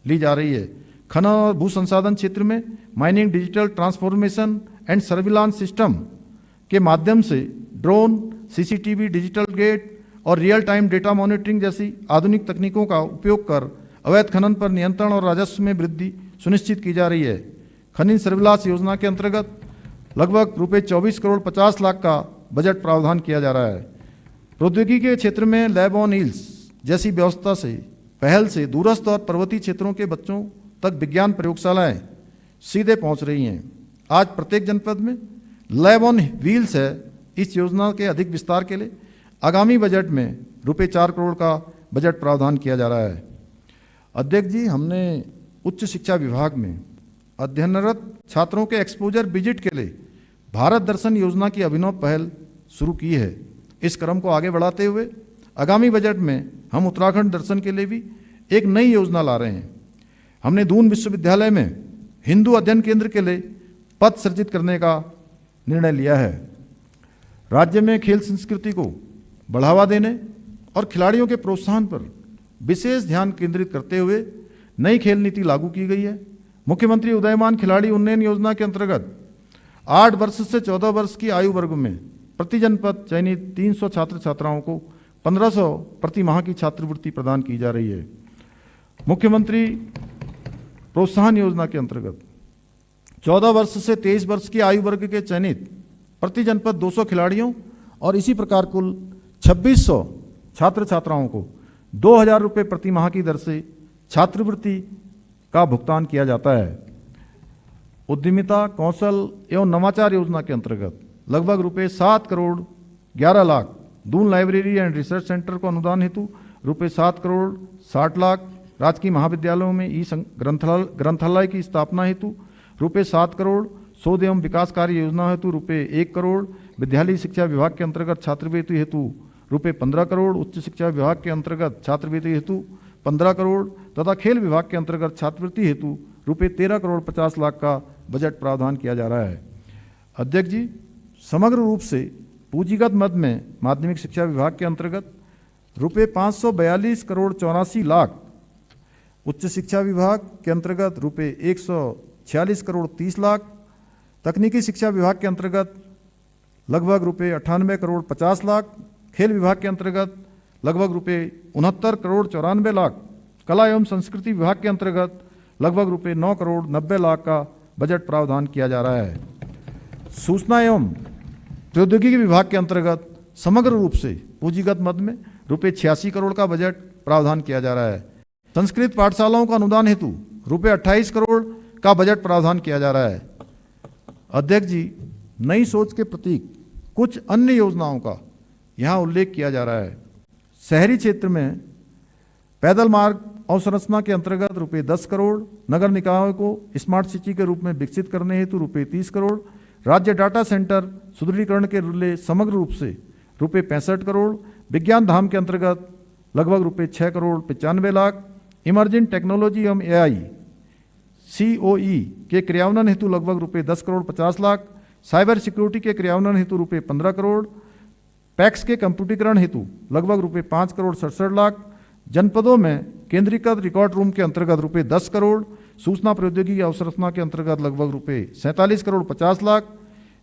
ली जा रही है। खनन और भू संसाधन क्षेत्र में mining digital transformation and surveillance system के माध्यम से ड्रोन, CCTV, डिजिटल गेट और रियल टाइम डेटा मॉनिटरिंग जैसी आधुनिक तकनीकों का उपयोग कर अवैध खनन पर नियंत्रण और राजस्व में वृद्धि सुनिश्चित की जा रही है। खनिज सर्विलांस योजना के अंतर्गत लगभग रुपये 24 करोड़ 50 लाख का बजट प्रावधान किया जा रहा है। प्रौद्योगिकी के क्षेत्र में लैब ऑन व्हील्स जैसी व्यवस्था से पहल से दूरस्थ और पर्वतीय क्षेत्रों के बच्चों तक विज्ञान प्रयोगशालाएं सीधे पहुंच रही हैं। आज प्रत्येक जनपद में लैब ऑन व्हील्स है। इस योजना के अधिक विस्तार के लिए आगामी बजट में रुपये 4 करोड़ का बजट प्रावधान किया जा रहा है। अध्यक्ष जी, हमने उच्च शिक्षा विभाग में अध्ययनरत छात्रों के एक्सपोजर विजिट के लिए भारत दर्शन योजना की अभिनव पहल शुरू की है। इस क्रम को आगे बढ़ाते हुए आगामी बजट में हम उत्तराखंड दर्शन के लिए भी एक नई योजना ला रहे हैं। हमने दून विश्वविद्यालय में हिंदू अध्ययन केंद्र के लिए पद सृजित करने का निर्णय लिया है। राज्य में खेल संस्कृति को बढ़ावा देने और खिलाड़ियों के प्रोत्साहन पर विशेष ध्यान केंद्रित करते हुए नई खेल नीति लागू की गई है। मुख्यमंत्री उदयमान खिलाड़ी उन्नयन योजना के अंतर्गत 8 वर्ष से 14 वर्ष की आयु वर्ग में प्रति जनपद चयनित 300 छात्र छात्राओं को 1500 प्रति माह की छात्रवृत्ति प्रदान की जा रही है। मुख्यमंत्री प्रोत्साहन योजना के अंतर्गत 14 वर्ष से 23 वर्ष की आयु वर्ग के चयनित प्रति जनपद 200 खिलाड़ियों और इसी प्रकार कुल 2600 छात्र छात्राओं को 2000 रुपये प्रति माह की दर से छात्रवृत्ति का भुगतान किया जाता है। उद्यमिता, कौशल एवं नवाचार योजना के अंतर्गत लगभग रुपये 7 crore 11 lakh Doon library and research centre को अनुदान हेतु रुपये 7 करोड़ 60 लाख, राजकीय महाविद्यालयों में ग्रंथालय की स्थापना हेतु रुपये 7 करोड़, शोध एवं विकास कार्य योजना हेतु रुपये 1 करोड़, विद्यालय शिक्षा विभाग के अंतर्गत छात्रवृत्ति हेतु रुपये 15 करोड़, उच्च शिक्षा विभाग के अंतर्गत छात्रवृत्ति हेतु 15 करोड़ तथा खेल विभाग के अंतर्गत छात्रवृत्ति हेतु रुपये 13 करोड़ 50 लाख का बजट प्रावधान किया जा रहा है। अध्यक्ष जी, समग्र रूप से पूंजीगत मद में माध्यमिक शिक्षा विभाग के अंतर्गत रुपये 542 करोड़ 84 लाख, उच्च शिक्षा विभाग के अंतर्गत रुपये 146 करोड़ 30 लाख, तकनीकी शिक्षा विभाग के अंतर्गत लगभग रुपये 98 करोड़ 50 लाख, खेल विभाग के अंतर्गत लगभग रुपये 69 करोड़ 94 लाख, कला एवं संस्कृति विभाग के अंतर्गत लगभग रुपये 9 करोड़ 90 लाख का बजट प्रावधान किया जा रहा है। सूचना एवं प्रौद्योगिकी विभाग के अंतर्गत समग्र रूप से पूंजीगत मद में रुपये 86 करोड़ का बजट प्रावधान किया जा रहा है। संस्कृत पाठशालाओं का अनुदान हेतु रुपये 28 करोड़ का बजट प्रावधान किया जा रहा है। अध्यक्ष जी, नई सोच के प्रतीक कुछ अन्य योजनाओं का यहाँ उल्लेख किया जा रहा है। शहरी क्षेत्र में पैदल मार्ग अवसंरचना के अंतर्गत रुपये 10 करोड़, नगर निकायों को स्मार्ट सिटी के रूप में विकसित करने हेतु रुपये 30 करोड़, राज्य डाटा सेंटर सुदृढ़ीकरण के लिए समग्र रूप से रुपये 65 करोड़, विज्ञान धाम के अंतर्गत लगभग रुपये 6 करोड़ 95 लाख, इमर्जिंग टेक्नोलॉजी एवं AI COE के क्रियान्वयन हेतु लगभग रुपये 10 करोड़ 50 लाख, साइबर सिक्योरिटी के क्रियान्वयन हेतु रुपये 15 करोड़, पैक्स के कंप्यूटरीकरण हेतु लगभग रुपये 5 करोड़ 67 लाख, जनपदों में केंद्रीकृत रिकॉर्ड रूम के अंतर्गत रुपये 10 करोड़, सूचना प्रौद्योगिकी अवसंरचना के अंतर्गत लगभग रुपये 47 crore 50 lakh,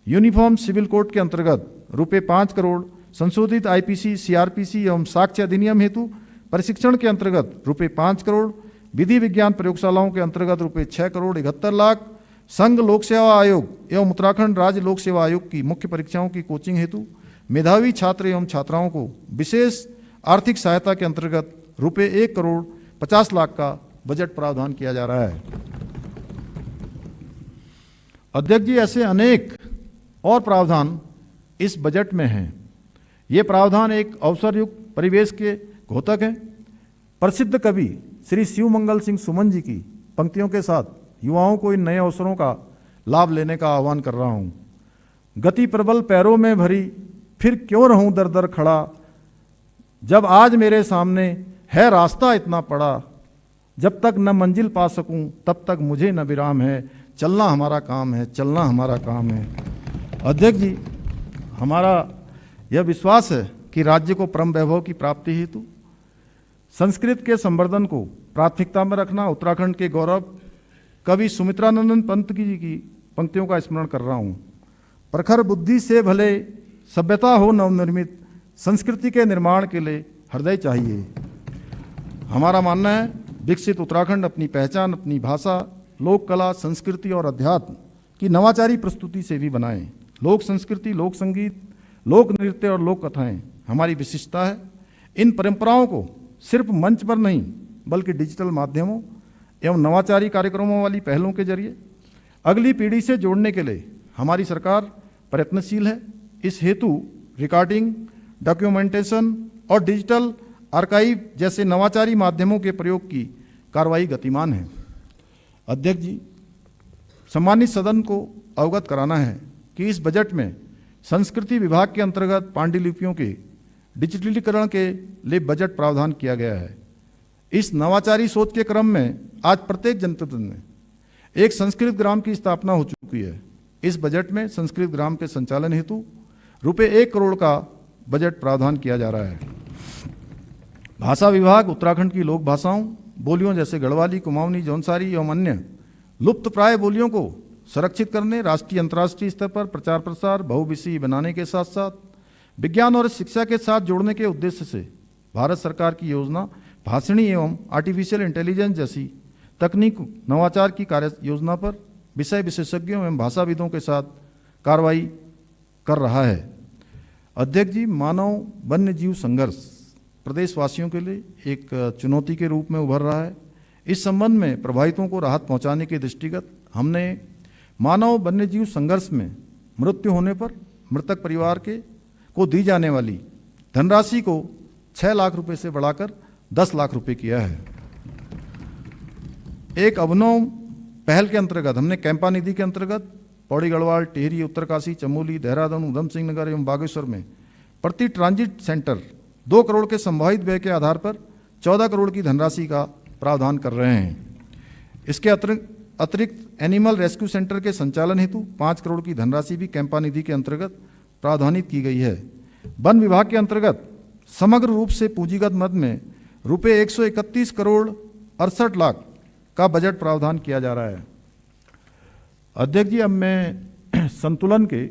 uniform civil code के अंतर्गत रुपये 5 करोड़, संशोधित IPC CRPC एवं साक्ष्य अधिनियम हेतु प्रशिक्षण के अंतर्गत रुपये 5 करोड़, विधि विज्ञान प्रयोगशालाओं के अंतर्गत रुपये 6 करोड़ 71 लाख, संघ लोक सेवा आयोग एवं उत्तराखंड राज्य लोक सेवा आयोग की मुख्य परीक्षाओं की कोचिंग हेतु मेधावी छात्र एवं छात्राओं को विशेष आर्थिक सहायता के अंतर्गत रुपये 1 करोड़ 50 लाख का बजट प्रावधान किया जा रहा है। अध्यक्ष जी, ऐसे अनेक और प्रावधान इस बजट में हैं। ये प्रावधान एक अवसरयुक्त परिवेश के घोतक हैं। प्रसिद्ध कवि श्री शिवमंगल सिंह सुमन जी की पंक्तियों के साथ युवाओं को इन नए अवसरों का लाभ लेने का आह्वान कर रहा हूँ। गति प्रबल पैरों में भरी, फिर क्यों रहूं दर दर खड़ा, जब आज मेरे सामने है रास्ता इतना पड़ा, जब तक न मंजिल पा सकूं तब तक मुझे न विराम है, चलना हमारा काम है, चलना हमारा काम है। अध्यक्ष जी, हमारा यह विश्वास है कि राज्य को परम वैभव की प्राप्ति हेतु संस्कृत के संवर्धन को प्राथमिकता में रखना उत्तराखंड के गौरव कवि सुमित्रानंदन पंत जी की पंक्तियों का स्मरण कर रहा हूँ। प्रखर बुद्धि से भले सभ्यता हो नवनिर्मित, संस्कृति के निर्माण के लिए हृदय चाहिए। हमारा मानना है विकसित उत्तराखंड अपनी पहचान, अपनी भाषा, लोक कला, संस्कृति और अध्यात्म की नवाचारी प्रस्तुति से भी बनाएं। लोक संस्कृति, लोक संगीत, लोक नृत्य और लोक कथाएं हमारी विशिष्टता है। इन परंपराओं को सिर्फ मंच पर नहीं बल्कि डिजिटल माध्यमों एवं नवाचारी कार्यक्रमों वाली पहलों के जरिए अगली पीढ़ी से जोड़ने के लिए हमारी सरकार प्रयत्नशील है। इस हेतु रिकॉर्डिंग, डॉक्यूमेंटेशन और डिजिटल आर्काइव जैसे नवाचारी माध्यमों के प्रयोग की कार्रवाई गतिमान है। अध्यक्ष जी, सम्मानित सदन को अवगत कराना है कि इस बजट में संस्कृति विभाग के अंतर्गत पांडुलिपियों के डिजिटलीकरण के लिए बजट प्रावधान किया गया है। इस नवाचारी सोच के क्रम में आज प्रत्येक जनपद में एक संस्कृत ग्राम की स्थापना हो चुकी है। इस बजट में संस्कृत ग्राम के संचालन हेतु रुपये 1 करोड़ का बजट प्रावधान किया जा रहा है। भाषा विभाग उत्तराखंड की लोक भाषाओं, बोलियों जैसे गढ़वाली, कुमाऊनी, जौनसारी एवं अन्य लुप्त प्राय बोलियों को संरक्षित करने, राष्ट्रीय अंतर्राष्ट्रीय स्तर पर प्रचार प्रसार, बहुविषयी बनाने के साथ साथ विज्ञान और शिक्षा के साथ जोड़ने के उद्देश्य से भारत सरकार की योजना भाषणी एवं आर्टिफिशियल इंटेलिजेंस जैसी तकनीक नवाचार की कार्य योजना पर विषय विशेषज्ञों एवं भाषाविदों के साथ कार्रवाई कर रहा है। अध्यक्ष जी, मानव वन्य जीव संघर्ष प्रदेशवासियों के लिए एक चुनौती के रूप में उभर रहा है। इस संबंध में प्रभावितों को राहत पहुंचाने के दृष्टिगत हमने मानव वन्य जीव संघर्ष में मृत्यु होने पर मृतक परिवार को दी जाने वाली धनराशि को 6 लाख रुपए से बढ़ाकर 10 लाख रुपए किया है। एक अभिनव पहल के अंतर्गत हमने कैंपा निधि के अंतर्गत पौड़ी गढ़वाल, टिहरी, उत्तरकाशी, चमोली, देहरादून, उधम सिंह नगर एवं बागेश्वर में प्रति ट्रांजिट सेंटर 2 करोड़ के संभावित व्यय के आधार पर 14 करोड़ की धनराशि का प्रावधान कर रहे हैं। इसके अतिरिक्त एनिमल रेस्क्यू सेंटर के संचालन हेतु 5 करोड़ की धनराशि भी कैंपा निधि के अंतर्गत प्रावधानित की गई है। वन विभाग के अंतर्गत समग्र रूप से पूंजीगत मद में रुपये 131 करोड़ 68 लाख का बजट प्रावधान किया जा रहा है। अध्यक्ष जी, अब मैं संतुलन के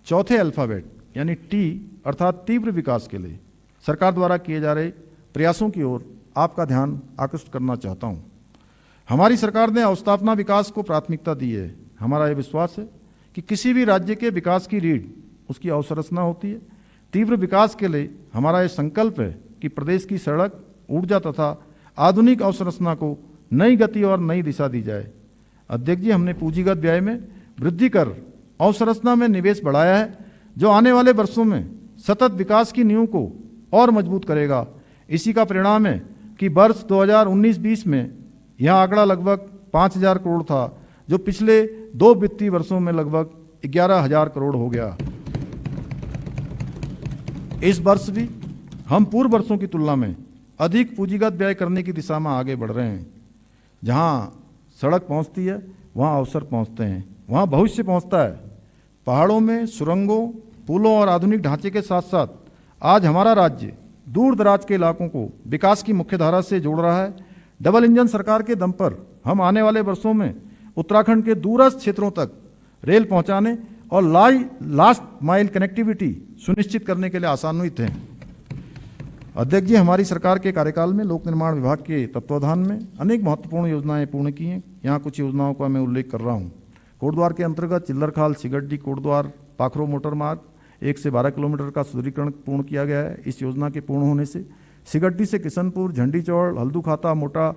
चौथे अल्फाबेट यानी टी अर्थात तीव्र विकास के लिए सरकार द्वारा किए जा रहे प्रयासों की ओर आपका ध्यान आकृष्ट करना चाहता हूं। हमारी सरकार ने अवस्थापना विकास को प्राथमिकता दी है। हमारा यह विश्वास है कि किसी भी राज्य के विकास की रीढ़ उसकी अवसंरचना होती है। तीव्र विकास के लिए हमारा यह संकल्प है कि प्रदेश की सड़क, ऊर्जा तथा आधुनिक अवसंरचना को नई गति और नई दिशा दी जाए। अध्यक्ष जी, हमने पूंजीगत व्यय में वृद्धि कर अवसंरचना में निवेश बढ़ाया है, जो आने वाले वर्षों में सतत विकास की नींव को और मजबूत करेगा। इसी का परिणाम है कि वर्ष 2019-20 में यह आंकड़ा लगभग 5,000 करोड़ था, जो पिछले 2 वित्तीय वर्षों में लगभग 11,000 करोड़ हो गया। इस वर्ष भी हम पूर्व वर्षों की तुलना में अधिक पूंजीगत व्यय करने की दिशा में आगे बढ़ रहे हैं। जहां सड़क पहुंचती है वहां अवसर पहुंचते हैं, वहां भविष्य पहुंचता है। पहाड़ों में सुरंगों, पुलों और आधुनिक ढांचे के साथ साथ आज हमारा राज्य दूर दराज के इलाकों को विकास की मुख्य धारा से जोड़ रहा है। डबल इंजन सरकार के दम पर हम आने वाले वर्षों में उत्तराखंड के दूरस्थ क्षेत्रों तक रेल पहुंचाने और लास्ट माइल कनेक्टिविटी सुनिश्चित करने के लिए आशान्वित हैं। अध्यक्ष जी, हमारी सरकार के कार्यकाल में लोक निर्माण विभाग के तत्वाधान में अनेक महत्वपूर्ण योजनाएं पूर्ण की हैं। यहाँ कुछ योजनाओं का मैं उल्लेख कर रहा हूँ। कोटद्वार के अंतर्गत चिल्लरखाल सिगड्डी कोटद्वार पाखरो मोटर मार्ग 1 से 12 किलोमीटर का सुदृढ़ीकरण पूर्ण किया गया है। इस योजना के पूर्ण होने से सिगड्डी से किशनपुर, झंडीचौड़, हल्दूखाता, मोटा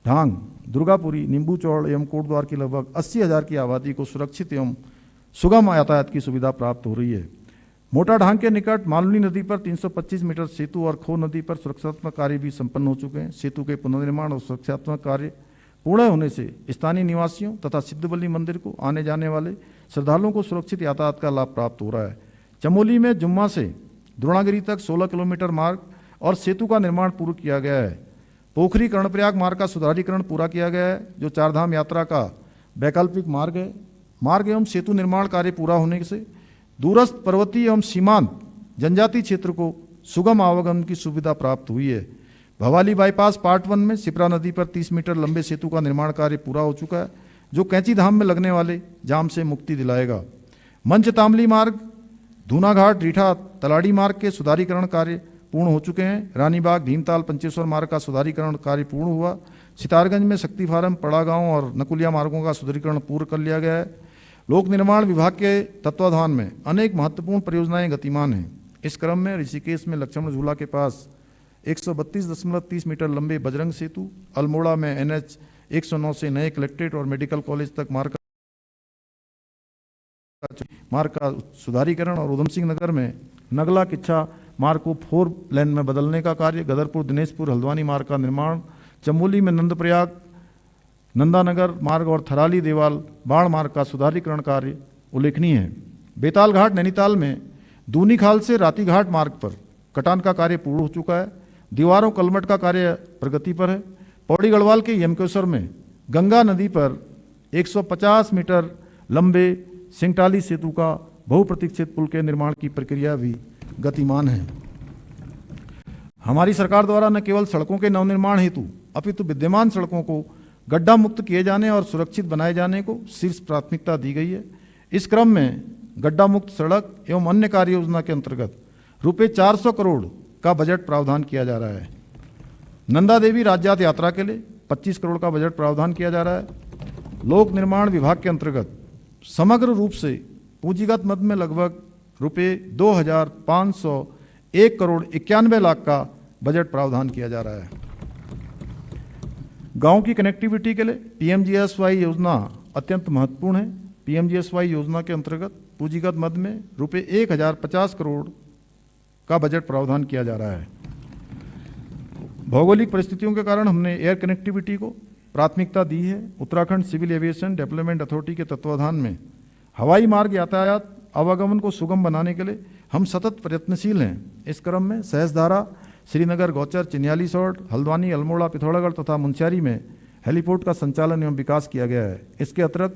ढांग, दुर्गापुरी, नींबू चौड़ एवं कोटद्वार की लगभग 80,000 की आबादी को सुरक्षित एवं सुगम यातायात की सुविधा प्राप्त हो रही है। मोटा ढांग के निकट मालनी नदी पर 325 मीटर सेतु और खो नदी पर सुरक्षात्मक कार्य भी संपन्न हो चुके हैं। सेतु के पुनर्निर्माण और सुरक्षात्मक कार्य पूर्ण होने से स्थानीय निवासियों तथा सिद्धबली मंदिर को आने जाने वाले श्रद्धालुओं को सुरक्षित यातायात का लाभ प्राप्त हो रहा है। चमोली में जुम्मा से द्रोणागिरी तक 16 किलोमीटर मार्ग और सेतु का निर्माण पूर्ण किया गया है। पोखरी कर्णप्रयाग मार्ग का सुधारीकरण पूरा किया गया है, जो चारधाम यात्रा का वैकल्पिक मार्ग है। मार्ग एवं सेतु निर्माण कार्य पूरा होने से दूरस्थ पर्वतीय एवं सीमांत जनजातीय क्षेत्र को सुगम आवागमन की सुविधा प्राप्त हुई है। भवाली बाईपास पार्ट 1 में सिपरा नदी पर 30 मीटर लंबे सेतु का निर्माण कार्य पूरा हो चुका है, जो कैंची धाम में लगने वाले जाम से मुक्ति दिलाएगा। मंच तामली मार्ग, धूनाघाट रीठा तलाड़ी मार्ग के सुधारीकरण कार्य पूर्ण हो चुके हैं। रानीबाग भीमताल पंचेश्वर मार्ग का सुधारीकरण कार्य पूर्ण हुआ। सितारगंज में शक्ति फार्म, पड़ा गांव और नकुलिया मार्गों का सुधारीकरण पूर्ण कर लिया गया है। लोक निर्माण विभाग के तत्वाधान में अनेक महत्वपूर्ण परियोजनाएं गतिमान हैं। इस क्रम में ऋषिकेश में लक्ष्मण झूला के पास 132.30 मीटर लंबे बजरंग सेतु, अल्मोड़ा में NH 109 से नए कलेक्ट्रेट और मेडिकल कॉलेज तक मार्ग का सुधारीकरण और उधम सिंह नगर में नगला किच्छा मार्ग को 4 लेन में बदलने का कार्य, गदरपुर दिनेशपुर हल्द्वानी मार्ग का निर्माण, चमोली में नंदप्रयाग नंदानगर मार्ग और थराली देवाल बाढ़ मार्ग का सुधारीकरण कार्य उल्लेखनीय है। बेताल घाट नैनीताल में दूनीखाल से रातीघाट मार्ग पर कटान का कार्य पूर्ण हो चुका है। दीवारों कलमट का कार्य प्रगति पर है। पौड़ी गढ़वाल के यमकेश्वर में गंगा नदी पर 150 मीटर लंबे सिंगटाली सेतु का बहुप्रतीक्षित पुल के निर्माण की प्रक्रिया भी गतिमान है। हमारी सरकार द्वारा न केवल सड़कों के नवनिर्माण हेतु अपितु विद्यमान सड़कों को गड्ढा मुक्त किए जाने और सुरक्षित बनाए जाने को शीर्ष प्राथमिकता दी गई है। इस क्रम में गड्ढा मुक्त सड़क एवं अन्य कार्य योजना के अंतर्गत रुपये 400 करोड़ का बजट प्रावधान किया जा रहा है। नंदा देवी राज्यात यात्रा के लिए 25 करोड़ का बजट प्रावधान किया जा रहा है। लोक निर्माण विभाग के अंतर्गत समग्र रूप से पूंजीगत मद में लगभग रुपये 2,501 करोड़ 91 लाख का बजट प्रावधान किया जा रहा है। गांव की कनेक्टिविटी के लिए PMGSY योजना अत्यंत महत्वपूर्ण है। PMGSY योजना के अंतर्गत पूंजीगत मद में रुपये 1,050 करोड़ का बजट प्रावधान किया जा रहा है। भौगोलिक परिस्थितियों के कारण हमने एयर कनेक्टिविटी को प्राथमिकता दी है। Uttarakhand civil aviation development authority के तत्वाधान में हवाई मार्ग यातायात आवागमन को सुगम बनाने के लिए हम सतत प्रयत्नशील हैं। इस क्रम में सहसधारा, श्रीनगर, गौचर, चिन्यालीसौड़, हल्द्वानी, अल्मोड़ा, पिथौरागढ़ तथा मुंशियारी में हेलीपोर्ट का संचालन एवं विकास किया गया है। इसके अतिरिक्त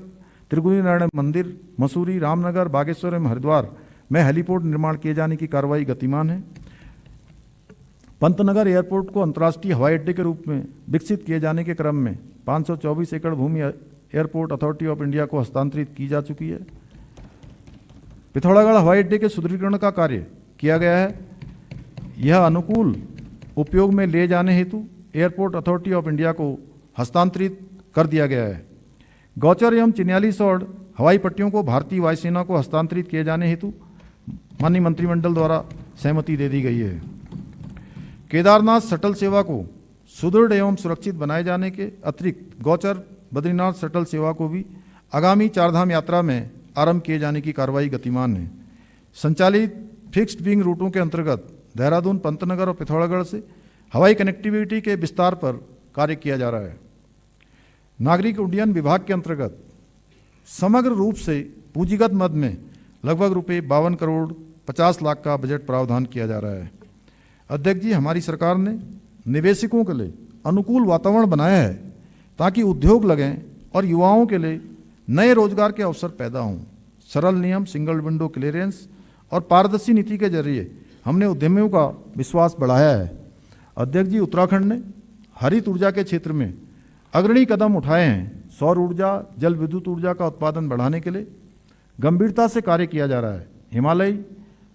त्रिगुणी नारायण मंदिर, मसूरी, रामनगर, बागेश्वर एवं हरिद्वार में हेलीपोर्ट निर्माण किए जाने की कार्रवाई गतिमान है। पंतनगर एयरपोर्ट को अंतर्राष्ट्रीय हवाई अड्डे के रूप में विकसित किए जाने के क्रम में 524 एकड़ भूमि एयरपोर्ट अथॉरिटी ऑफ इंडिया को हस्तांतरित की जा चुकी है। पिथौरागढ़ हवाई अड्डे के सुदृढ़ीकरण का कार्य किया गया है। यह अनुकूल उपयोग में ले जाने हेतु एयरपोर्ट अथॉरिटी ऑफ इंडिया को हस्तांतरित कर दिया गया है। गौचर एवं चिन्यालीसौड़ हवाई पट्टियों को भारतीय वायुसेना को हस्तांतरित किए जाने हेतु माननीय मंत्रिमंडल द्वारा सहमति दे दी गई है। केदारनाथ शटल सेवा को सुदृढ़ एवं सुरक्षित बनाए जाने के अतिरिक्त गौचर बद्रीनाथ शटल सेवा को भी आगामी चारधाम यात्रा में आरंभ किए जाने की कार्रवाई गतिमान है। संचालित फिक्स्ड विंग रूटों के अंतर्गत देहरादून, पंतनगर और पिथौरागढ़ से हवाई कनेक्टिविटी के विस्तार पर कार्य किया जा रहा है। नागरिक उड्डयन विभाग के अंतर्गत समग्र रूप से पूंजीगत मद में लगभग रुपये 52 करोड़ 50 लाख का बजट प्रावधान किया जा रहा है। अध्यक्ष जी, हमारी सरकार ने निवेशकों के लिए अनुकूल वातावरण बनाया है ताकि उद्योग लगें और युवाओं के लिए नए रोजगार के अवसर पैदा हों। सरल नियम, सिंगल विंडो क्लियरेंस और पारदर्शी नीति के जरिए हमने उद्यमियों का विश्वास बढ़ाया है। अध्यक्ष जी, उत्तराखंड ने हरित ऊर्जा के क्षेत्र में अग्रणी कदम उठाए हैं। सौर ऊर्जा, जल विद्युत ऊर्जा का उत्पादन बढ़ाने के लिए गंभीरता से कार्य किया जा रहा है। हिमालय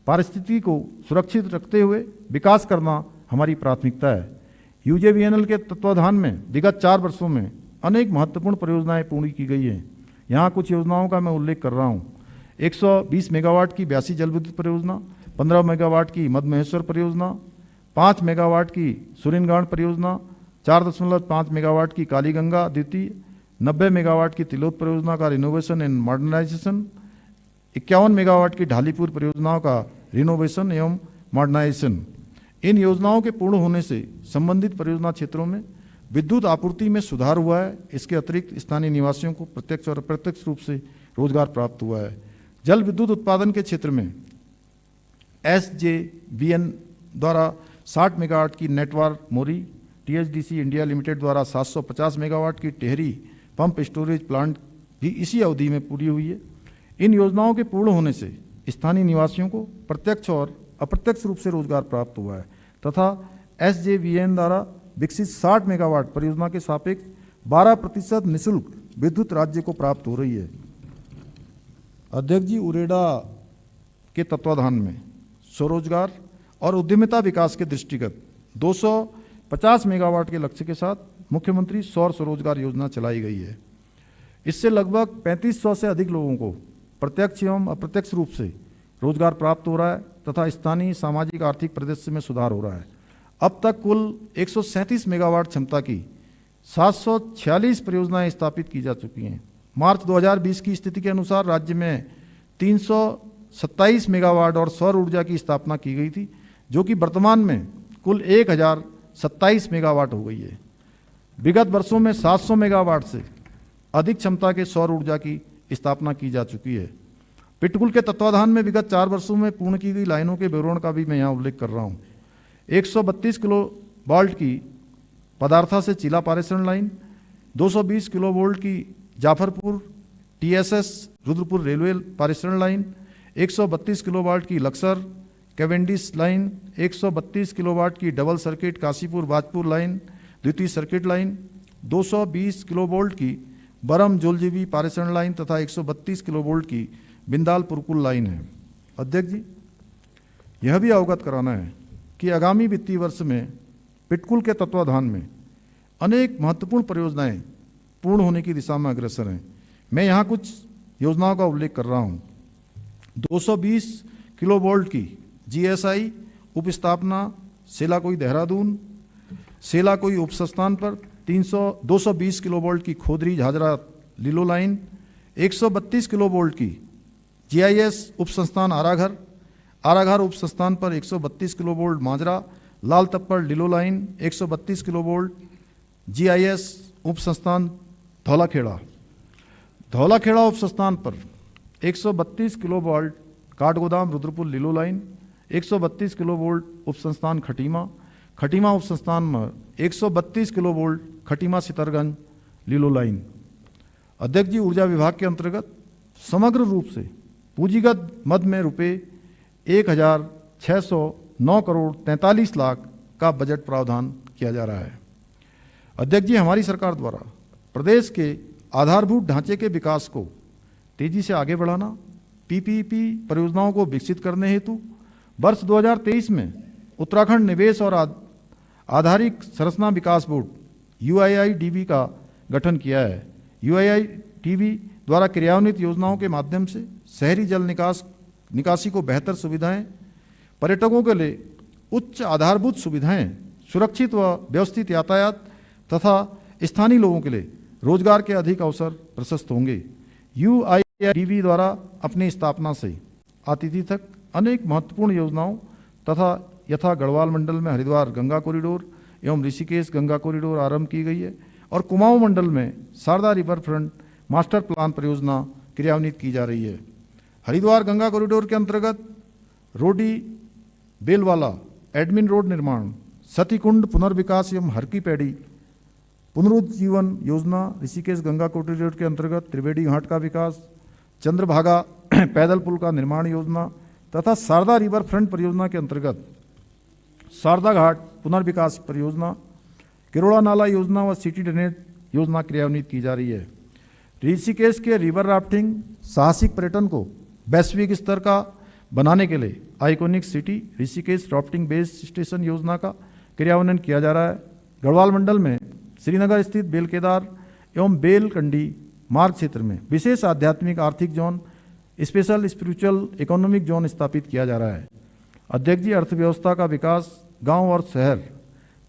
पारिस्थितिकी को सुरक्षित रखते हुए विकास करना हमारी प्राथमिकता है। यूजेवीएनएल के तत्वाधान में विगत 4 वर्षों में अनेक महत्वपूर्ण परियोजनाएं पूर्ण की गई हैं। यहाँ कुछ योजनाओं का मैं उल्लेख कर रहा हूँ। 120 मेगावाट की ब्यासी जल विद्युत परियोजना, 15 मेगावाट की मध्य महेश्वर परियोजना, 5 मेगावाट की सुरिनगांड परियोजना, 4.5 मेगावाट की कालीगंगा द्वितीय, 90 मेगावाट की तिलोत परियोजना का रिनोवेशन एंड मॉडर्नाइजेशन, 51 मेगावाट की ढालीपुर परियोजनाओं का रिनोवेशन एवं मॉडर्नाइजेशन। इन योजनाओं के पूर्ण होने से संबंधित परियोजना क्षेत्रों में विद्युत आपूर्ति में सुधार हुआ है। इसके अतिरिक्त स्थानीय निवासियों को प्रत्यक्ष और अप्रत्यक्ष रूप से रोजगार प्राप्त हुआ है। जल विद्युत उत्पादन के क्षेत्र में SJVN द्वारा 60 मेगावाट की नेटवर्क मोरी, THDC इंडिया लिमिटेड द्वारा 750 मेगावाट की टेहरी पंप स्टोरेज प्लांट भी इसी अवधि में पूरी हुई है। इन योजनाओं के पूर्ण होने से स्थानीय निवासियों को प्रत्यक्ष और अप्रत्यक्ष रूप से रोजगार प्राप्त हुआ है तथा SJVN द्वारा विकसित 60 मेगावाट परियोजना के सापेक्ष 12% निःशुल्क विद्युत राज्य को प्राप्त हो रही है। अध्यक्ष जी, उरेडा के तत्वाधान में स्वरोजगार और उद्यमिता विकास के दृष्टिगत 250 मेगावाट के लक्ष्य के साथ मुख्यमंत्री सौर स्वरोजगार योजना चलाई गई है। इससे लगभग 3500 से अधिक लोगों को प्रत्यक्ष एवं अप्रत्यक्ष रूप से रोजगार प्राप्त हो रहा है तथा स्थानीय सामाजिक आर्थिक परिदृश्य में सुधार हो रहा है। अब तक कुल 137 मेगावाट क्षमता की 746 परियोजनाएं स्थापित की जा चुकी हैं। मार्च 2020 की स्थिति के अनुसार राज्य में 327 मेगावाट और सौर ऊर्जा की स्थापना की गई थी, जो कि वर्तमान में कुल 1027 मेगावाट हो गई है। विगत वर्षों में 700 मेगावाट से अधिक क्षमता के सौर ऊर्जा की स्थापना की जा चुकी है। पिटकुल के तत्वाधान में विगत 4 वर्षों में पूर्ण की गई लाइनों के विवरण का भी मैं यहाँ उल्लेख कर रहा हूँ। 132 किलो वोल्ट की पदार्था से चिला पारेषण लाइन, 220 किलो वोल्ट की जाफरपुर TSS रुद्रपुर रेलवे पारेषण लाइन, 132 किलोवाट की लक्सर कैवेंडिस लाइन, 132 किलोवाट की double circuit Kashipur Bajpur line द्वितीय सर्किट लाइन, 220 किलोवोल्ट की बरम जोलजीबी पारेषण लाइन तथा 132 किलोवोल्ट की बिंदाल पुरकुल लाइन है। अध्यक्ष जी, यह भी अवगत कराना है कि आगामी वित्तीय वर्ष में पिटकुल के तत्वाधान में अनेक महत्वपूर्ण परियोजनाएं पूर्ण होने की दिशा में अग्रसर हैं। मैं यहाँ कुछ योजनाओं का उल्लेख कर रहा हूँ। 220 किलोवोल्ट की GSI उपस्थापना सेलाकोई देहरादून, सेलाकोई उप संस्थान पर 220 किलोवोल्ट की खोदरी झाझरा लीलो लाइन, 132 किलोवोल्ट की GIS उप संस्थान आराघर, आराघर उप संस्थान पर 132 किलोवोल्ट माजरा लाल तप्पड़ लीलो लाइन, 132 किलोवोल्ट GIS उप संस्थान धौलाखेड़ा, धौलाखेड़ा उप संस्थान पर 132 किलोवोल्ट काठगोदाम रुद्रपुर लीलो लाइन, 132 किलोवोल्ट उप संस्थान खटीमा, खटीमा उप संस्थान में 132 किलोवोल्ट खटीमा सितरगंज लीलो लाइन। अध्यक्ष जी, ऊर्जा विभाग के अंतर्गत समग्र रूप से पूंजीगत मद में रुपये 1,609 करोड़ 43 लाख का बजट प्रावधान किया जा रहा है। अध्यक्ष जी, हमारी सरकार द्वारा प्रदेश के आधारभूत ढांचे के विकास को तेजी से आगे बढ़ाना, PPP परियोजनाओं को विकसित करने हेतु वर्ष 2023 में उत्तराखंड निवेश और आधारिक संरचना विकास बोर्ड UIIDB का गठन किया है। UIIDB द्वारा क्रियान्वित योजनाओं के माध्यम से शहरी जल निकासी को बेहतर सुविधाएं, पर्यटकों के लिए उच्च आधारभूत सुविधाएं, सुरक्षित व व्यवस्थित यातायात तथा स्थानीय लोगों के लिए रोजगार के अधिक अवसर प्रशस्त होंगे। UIIDB द्वारा अपनी स्थापना से आतिथ्य तक अनेक महत्वपूर्ण योजनाओं तथा यथा गढ़वाल मंडल में हरिद्वार गंगा कॉरिडोर एवं ऋषिकेश गंगा कॉरिडोर आरंभ की गई है और कुमाऊं मंडल में Sharda river front master plan परियोजना क्रियान्वित की जा रही है। हरिद्वार गंगा कॉरिडोर के अंतर्गत रोडी बेलवाला एडमिन रोड निर्माण, सतीकुंड पुनर्विकास एवं हरकी पैड़ी पुनरुज्जीवन योजना, ऋषिकेश गंगा कॉरिडोर के अंतर्गत त्रिवेणी घाट का विकास, चंद्रभागा पैदल पुल का निर्माण योजना तथा शारदा रिवर फ्रंट परियोजना के अंतर्गत शारदा घाट पुनर्विकास परियोजना, किरोड़ा नाला योजना व सिटी ड्रेनेज योजना क्रियान्वित की जा रही है। ऋषिकेश के रिवर राफ्टिंग साहसिक पर्यटन को वैश्विक स्तर का बनाने के लिए iconic city Rishikesh rafting base station योजना का क्रियान्वयन किया जा रहा है। गढ़वाल मंडल में श्रीनगर स्थित बेलकेदार एवं बेलकंडी मार्ग क्षेत्र में विशेष आध्यात्मिक आर्थिक zone, special spiritual economic zone स्थापित किया जा रहा है। अध्यक्ष जी, अर्थव्यवस्था का विकास गांव और शहर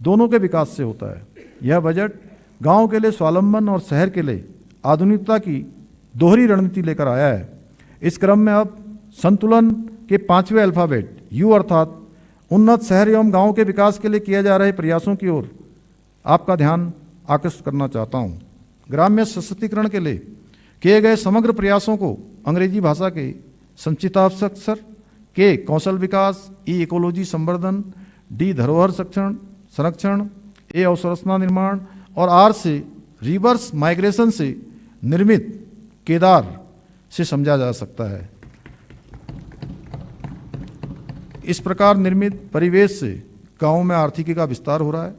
दोनों के विकास से होता है। यह बजट गांव के लिए स्वावलंबन और शहर के लिए आधुनिकता की दोहरी रणनीति लेकर आया है। इस क्रम में अब संतुलन के 5वें अल्फाबेट यू अर्थात उन्नत शहर एवं गांव के विकास के लिए किए जा रहे प्रयासों की ओर आपका ध्यान आकर्षित करना चाहता हूं। ग्राम्य सशक्तिकरण के लिए किए गए समग्र प्रयासों को अंग्रेजी भाषा के संक्षिप्ताक्षर के कौशल विकास, ई इकोलॉजी संवर्धन, डी धरोहर संरक्षण, ए अवसंरचना निर्माण और आर से रिवर्स माइग्रेशन से निर्मित केदार से समझा जा सकता है। इस प्रकार निर्मित परिवेश से गांवों में आर्थिकी का विस्तार हो रहा है,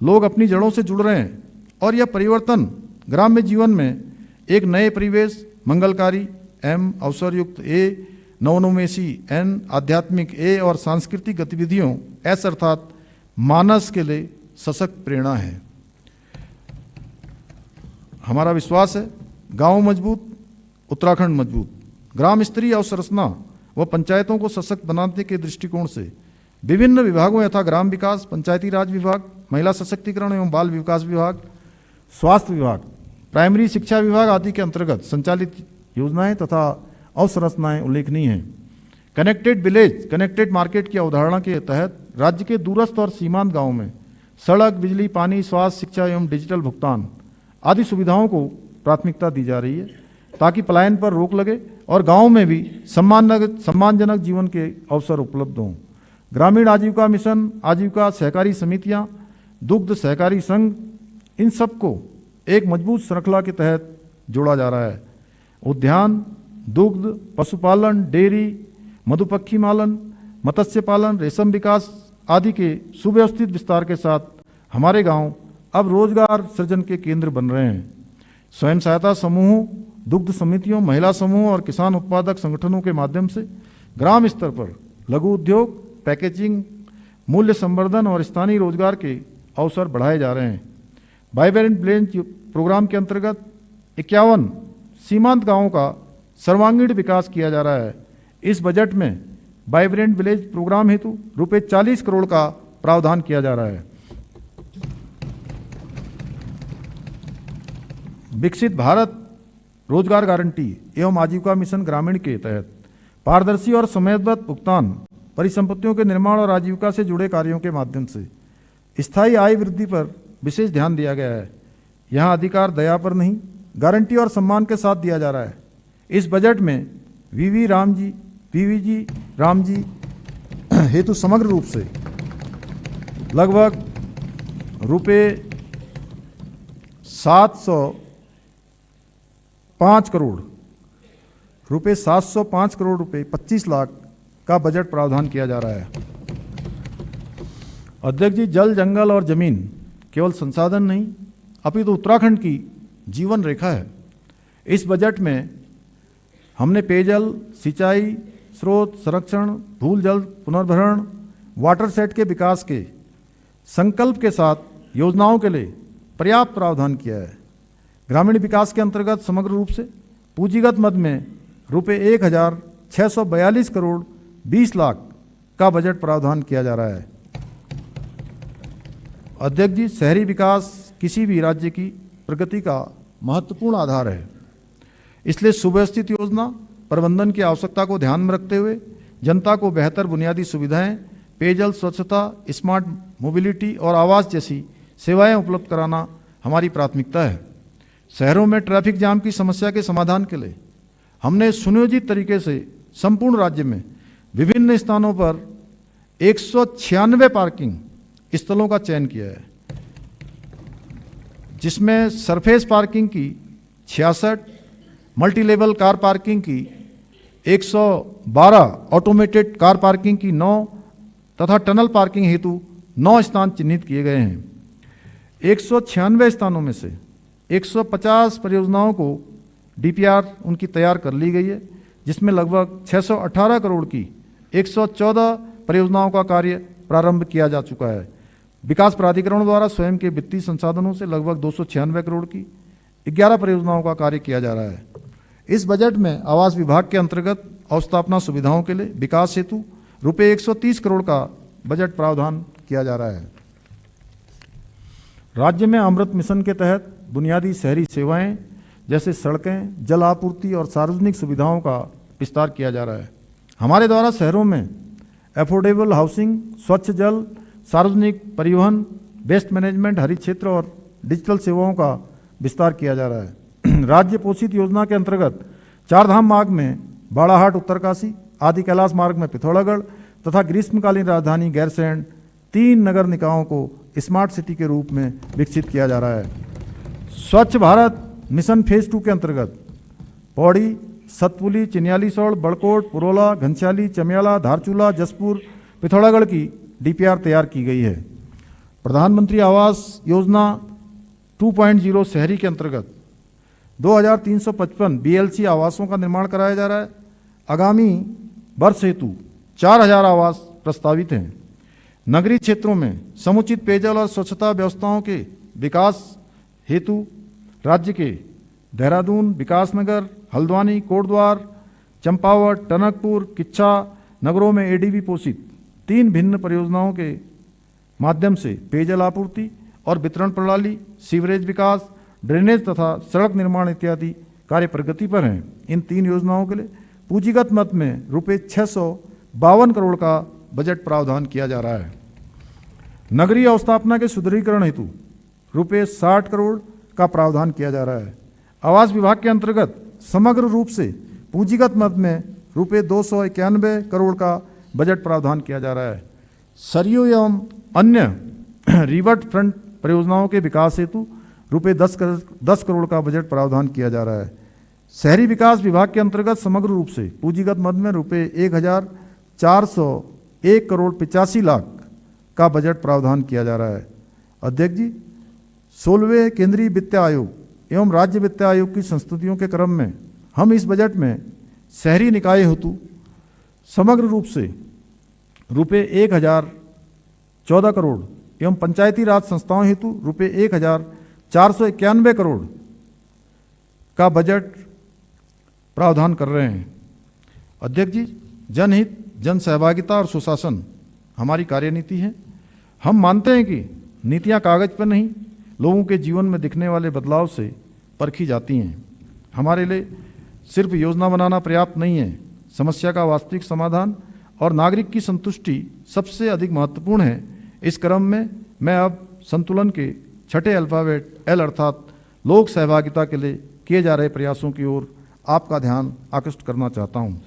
लोग अपनी जड़ों से जुड़ रहे हैं और यह परिवर्तन ग्राम्य जीवन में एक नए परिवेश, मंगलकारी एम, अवसरयुक्त ए, नवोन्मेषी एन, आध्यात्मिक ए और सांस्कृतिक गतिविधियों एस अर्थात मानस के लिए सशक्त प्रेरणा है। हमारा विश्वास है गांव मजबूत, उत्तराखंड मजबूत। ग्राम स्तरीय अवसंरचना व पंचायतों को सशक्त बनाने के दृष्टिकोण से विभिन्न विभागों यथा ग्राम विकास, पंचायती राज विभाग, महिला सशक्तिकरण एवं बाल विकास विभाग, स्वास्थ्य विभाग, प्राइमरी शिक्षा विभाग आदि के अंतर्गत संचालित योजनाएं तथा अवसंरचनाएं उल्लेखनीय हैं। कनेक्टेड विलेज, कनेक्टेड मार्केट की अवधारणा के तहत राज्य के दूरस्थ और सीमांत गांवों में सड़क, बिजली, पानी, स्वास्थ्य, शिक्षा एवं डिजिटल भुगतान आदि सुविधाओं को प्राथमिकता दी जा रही है ताकि पलायन पर रोक लगे और गांवों में भी सम्मानजनक जीवन के अवसर उपलब्ध हों। ग्रामीण आजीविका मिशन, आजीविका सहकारी समितियां, दुग्ध सहकारी संघ, इन सबको एक मजबूत श्रृंखला के तहत जोड़ा जा रहा है। उद्यान, दुग्ध, पशुपालन, डेयरी, मधुपक्षी पालन, मत्स्य पालन, रेशम विकास आदि के सुव्यवस्थित विस्तार के साथ हमारे गांव अब रोजगार सृजन के केंद्र बन रहे हैं। स्वयं सहायता समूहों, दुग्ध समितियों, महिला समूहों और किसान उत्पादक संगठनों के माध्यम से ग्राम स्तर पर लघु उद्योग, पैकेजिंग, मूल्य संवर्धन और स्थानीय रोजगार के अवसर बढ़ाए जा रहे हैं। वाइब्रेंट विलेज प्रोग्राम के अंतर्गत 51 सीमांत गांवों का सर्वांगीण विकास किया जा रहा है। इस बजट में वाइब्रेंट विलेज प्रोग्राम हेतु रुपये 40 करोड़ का प्रावधान किया जा रहा है। विकसित भारत रोजगार गारंटी एवं आजीविका मिशन ग्रामीण के तहत पारदर्शी और समयबद्ध भुगतान, परिसंपत्तियों के निर्माण और आजीविका से जुड़े कार्यों के माध्यम से स्थायी आय वृद्धि पर विशेष ध्यान दिया गया है। यहाँ अधिकार दया पर नहीं, गारंटी और सम्मान के साथ दिया जा रहा है। इस बजट में वीवी राम जी हेतु समग्र रूप से लगभग रुपये 705 करोड़ रुपये 25 लाख का बजट प्रावधान किया जा रहा है। अध्यक्ष जी, जल, जंगल और जमीन केवल संसाधन नहीं अपितु तो उत्तराखंड की जीवन रेखा है। इस बजट में हमने पेयजल, सिंचाई, स्रोत संरक्षण, भूल जल पुनर्भरण, वाटर सेट के विकास के संकल्प के साथ योजनाओं के लिए पर्याप्त प्रावधान किया है। ग्रामीण विकास के अंतर्गत समग्र रूप से पूंजीगत मद में रुपये 1,642 करोड़ 20 लाख का बजट प्रावधान किया जा रहा है। अध्यक्ष जी, शहरी विकास किसी भी राज्य की प्रगति का महत्वपूर्ण आधार है। इसलिए सुव्यवस्थित योजना प्रबंधन की आवश्यकता को ध्यान में रखते हुए जनता को बेहतर बुनियादी सुविधाएं, पेयजल, स्वच्छता, स्मार्ट मोबिलिटी और आवास जैसी सेवाएं उपलब्ध कराना हमारी प्राथमिकता है। शहरों में ट्रैफिक जाम की समस्या के समाधान के लिए हमने सुनियोजित तरीके से संपूर्ण राज्य में विभिन्न स्थानों पर 196 पार्किंग स्थलों का चयन किया है। जिसमें सरफेस पार्किंग की 66, मल्टी लेवल कार पार्किंग की 112, ऑटोमेटेड कार पार्किंग की 9 तथा टनल पार्किंग हेतु 9 स्थान चिन्हित किए गए हैं। 196 स्थानों में से 150 परियोजनाओं को डीपीआर उनकी तैयार कर ली गई है, जिसमें लगभग 618 करोड़ की 114 परियोजनाओं का कार्य प्रारंभ किया जा चुका है। विकास प्राधिकरण द्वारा स्वयं के वित्तीय संसाधनों से लगभग 296 करोड़ की 11 परियोजनाओं का कार्य किया जा रहा है। इस बजट में आवास विभाग के अंतर्गत अवस्थापना सुविधाओं के लिए विकास हेतु रुपये 130 करोड़ का बजट प्रावधान किया जा रहा है। राज्य में अमृत मिशन के तहत बुनियादी शहरी सेवाएं जैसे सड़कें, जल आपूर्ति और सार्वजनिक सुविधाओं का विस्तार किया जा रहा है। हमारे द्वारा शहरों में एफोर्डेबल हाउसिंग, स्वच्छ जल, सार्वजनिक परिवहन, वेस्ट मैनेजमेंट, हरित क्षेत्र और डिजिटल सेवाओं का विस्तार किया जा रहा है। राज्य पोषित योजना के अंतर्गत चारधाम मार्ग में बाड़ाहाट उत्तरकाशी, आदि कैलाश मार्ग में पिथौरागढ़ तथा ग्रीष्मकालीन राजधानी गैरसैंण 3 नगर निकायों को स्मार्ट सिटी के रूप में विकसित किया जा रहा है। स्वच्छ भारत मिशन फेज 2 के अंतर्गत पौड़ी, सतपुली, चिन्यालीसौड़, बड़कोट, पुरोला, घनश्याली, चमियाला, धारचूला, जसपुर, पिथौरागढ़ की डीपीआर तैयार की गई है। प्रधानमंत्री आवास योजना 2.0 शहरी के अंतर्गत 2355 बीएलसी आवासों का निर्माण कराया जा रहा है। आगामी वर्ष हेतु 4000 आवास प्रस्तावित हैं। नगरीय क्षेत्रों में समुचित पेयजल और स्वच्छता व्यवस्थाओं के विकास हेतु राज्य के देहरादून, विकासनगर, हल्द्वानी, कोटद्वार, चंपावत, टनकपुर, किच्छा नगरों में एडीबी पोषित 3 भिन्न परियोजनाओं के माध्यम से पेयजल आपूर्ति और वितरण प्रणाली, सीवरेज विकास, ड्रेनेज तथा सड़क निर्माण इत्यादि कार्य प्रगति पर हैं। इन 3 योजनाओं के लिए पूंजीगत मद में रुपये 652 करोड़ का बजट प्रावधान किया जा रहा है। नगरीय अवस्थापना के सुदृढ़ीकरण हेतु रुपये 60 करोड़ का प्रावधान किया जा रहा है। आवास विभाग के अंतर्गत समग्र रूप से पूंजीगत मद में रुपये 291 करोड़ का बजट प्रावधान किया जा रहा है। सरयू एवं अन्य रिवर्ट फ्रंट परियोजनाओं के विकास हेतु रुपये 10 करोड़ का बजट प्रावधान किया जा रहा है। शहरी विकास विभाग के अंतर्गत समग्र रूप से पूंजीगत मद में रुपये 1401 करोड़ 85 लाख का बजट प्रावधान किया जा रहा है। अध्यक्ष जी, 16वें केंद्रीय वित्त आयोग एवं राज्य वित्त आयोग की संस्तुतियों के क्रम में हम इस बजट में शहरी निकाय हेतु समग्र रूप से रुपये 1014 करोड़ एवं पंचायती राज संस्थाओं हेतु रुपये 1491 करोड़ का बजट प्रावधान कर रहे हैं। अध्यक्ष जी, जनहित, जन सहभागिता और सुशासन हमारी कार्यनीति है। हम मानते हैं कि नीतियां कागज पर नहीं, लोगों के जीवन में दिखने वाले बदलाव से परखी जाती हैं। हमारे लिए सिर्फ योजना बनाना पर्याप्त नहीं है, समस्या का वास्तविक समाधान और नागरिक की संतुष्टि सबसे अधिक महत्वपूर्ण है। इस क्रम में मैं अब संतुलन के छठे अल्फाबेट एल अर्थात लोक सहभागिता के लिए किए जा रहे प्रयासों की ओर आपका ध्यान आकृष्ट करना चाहता हूँ।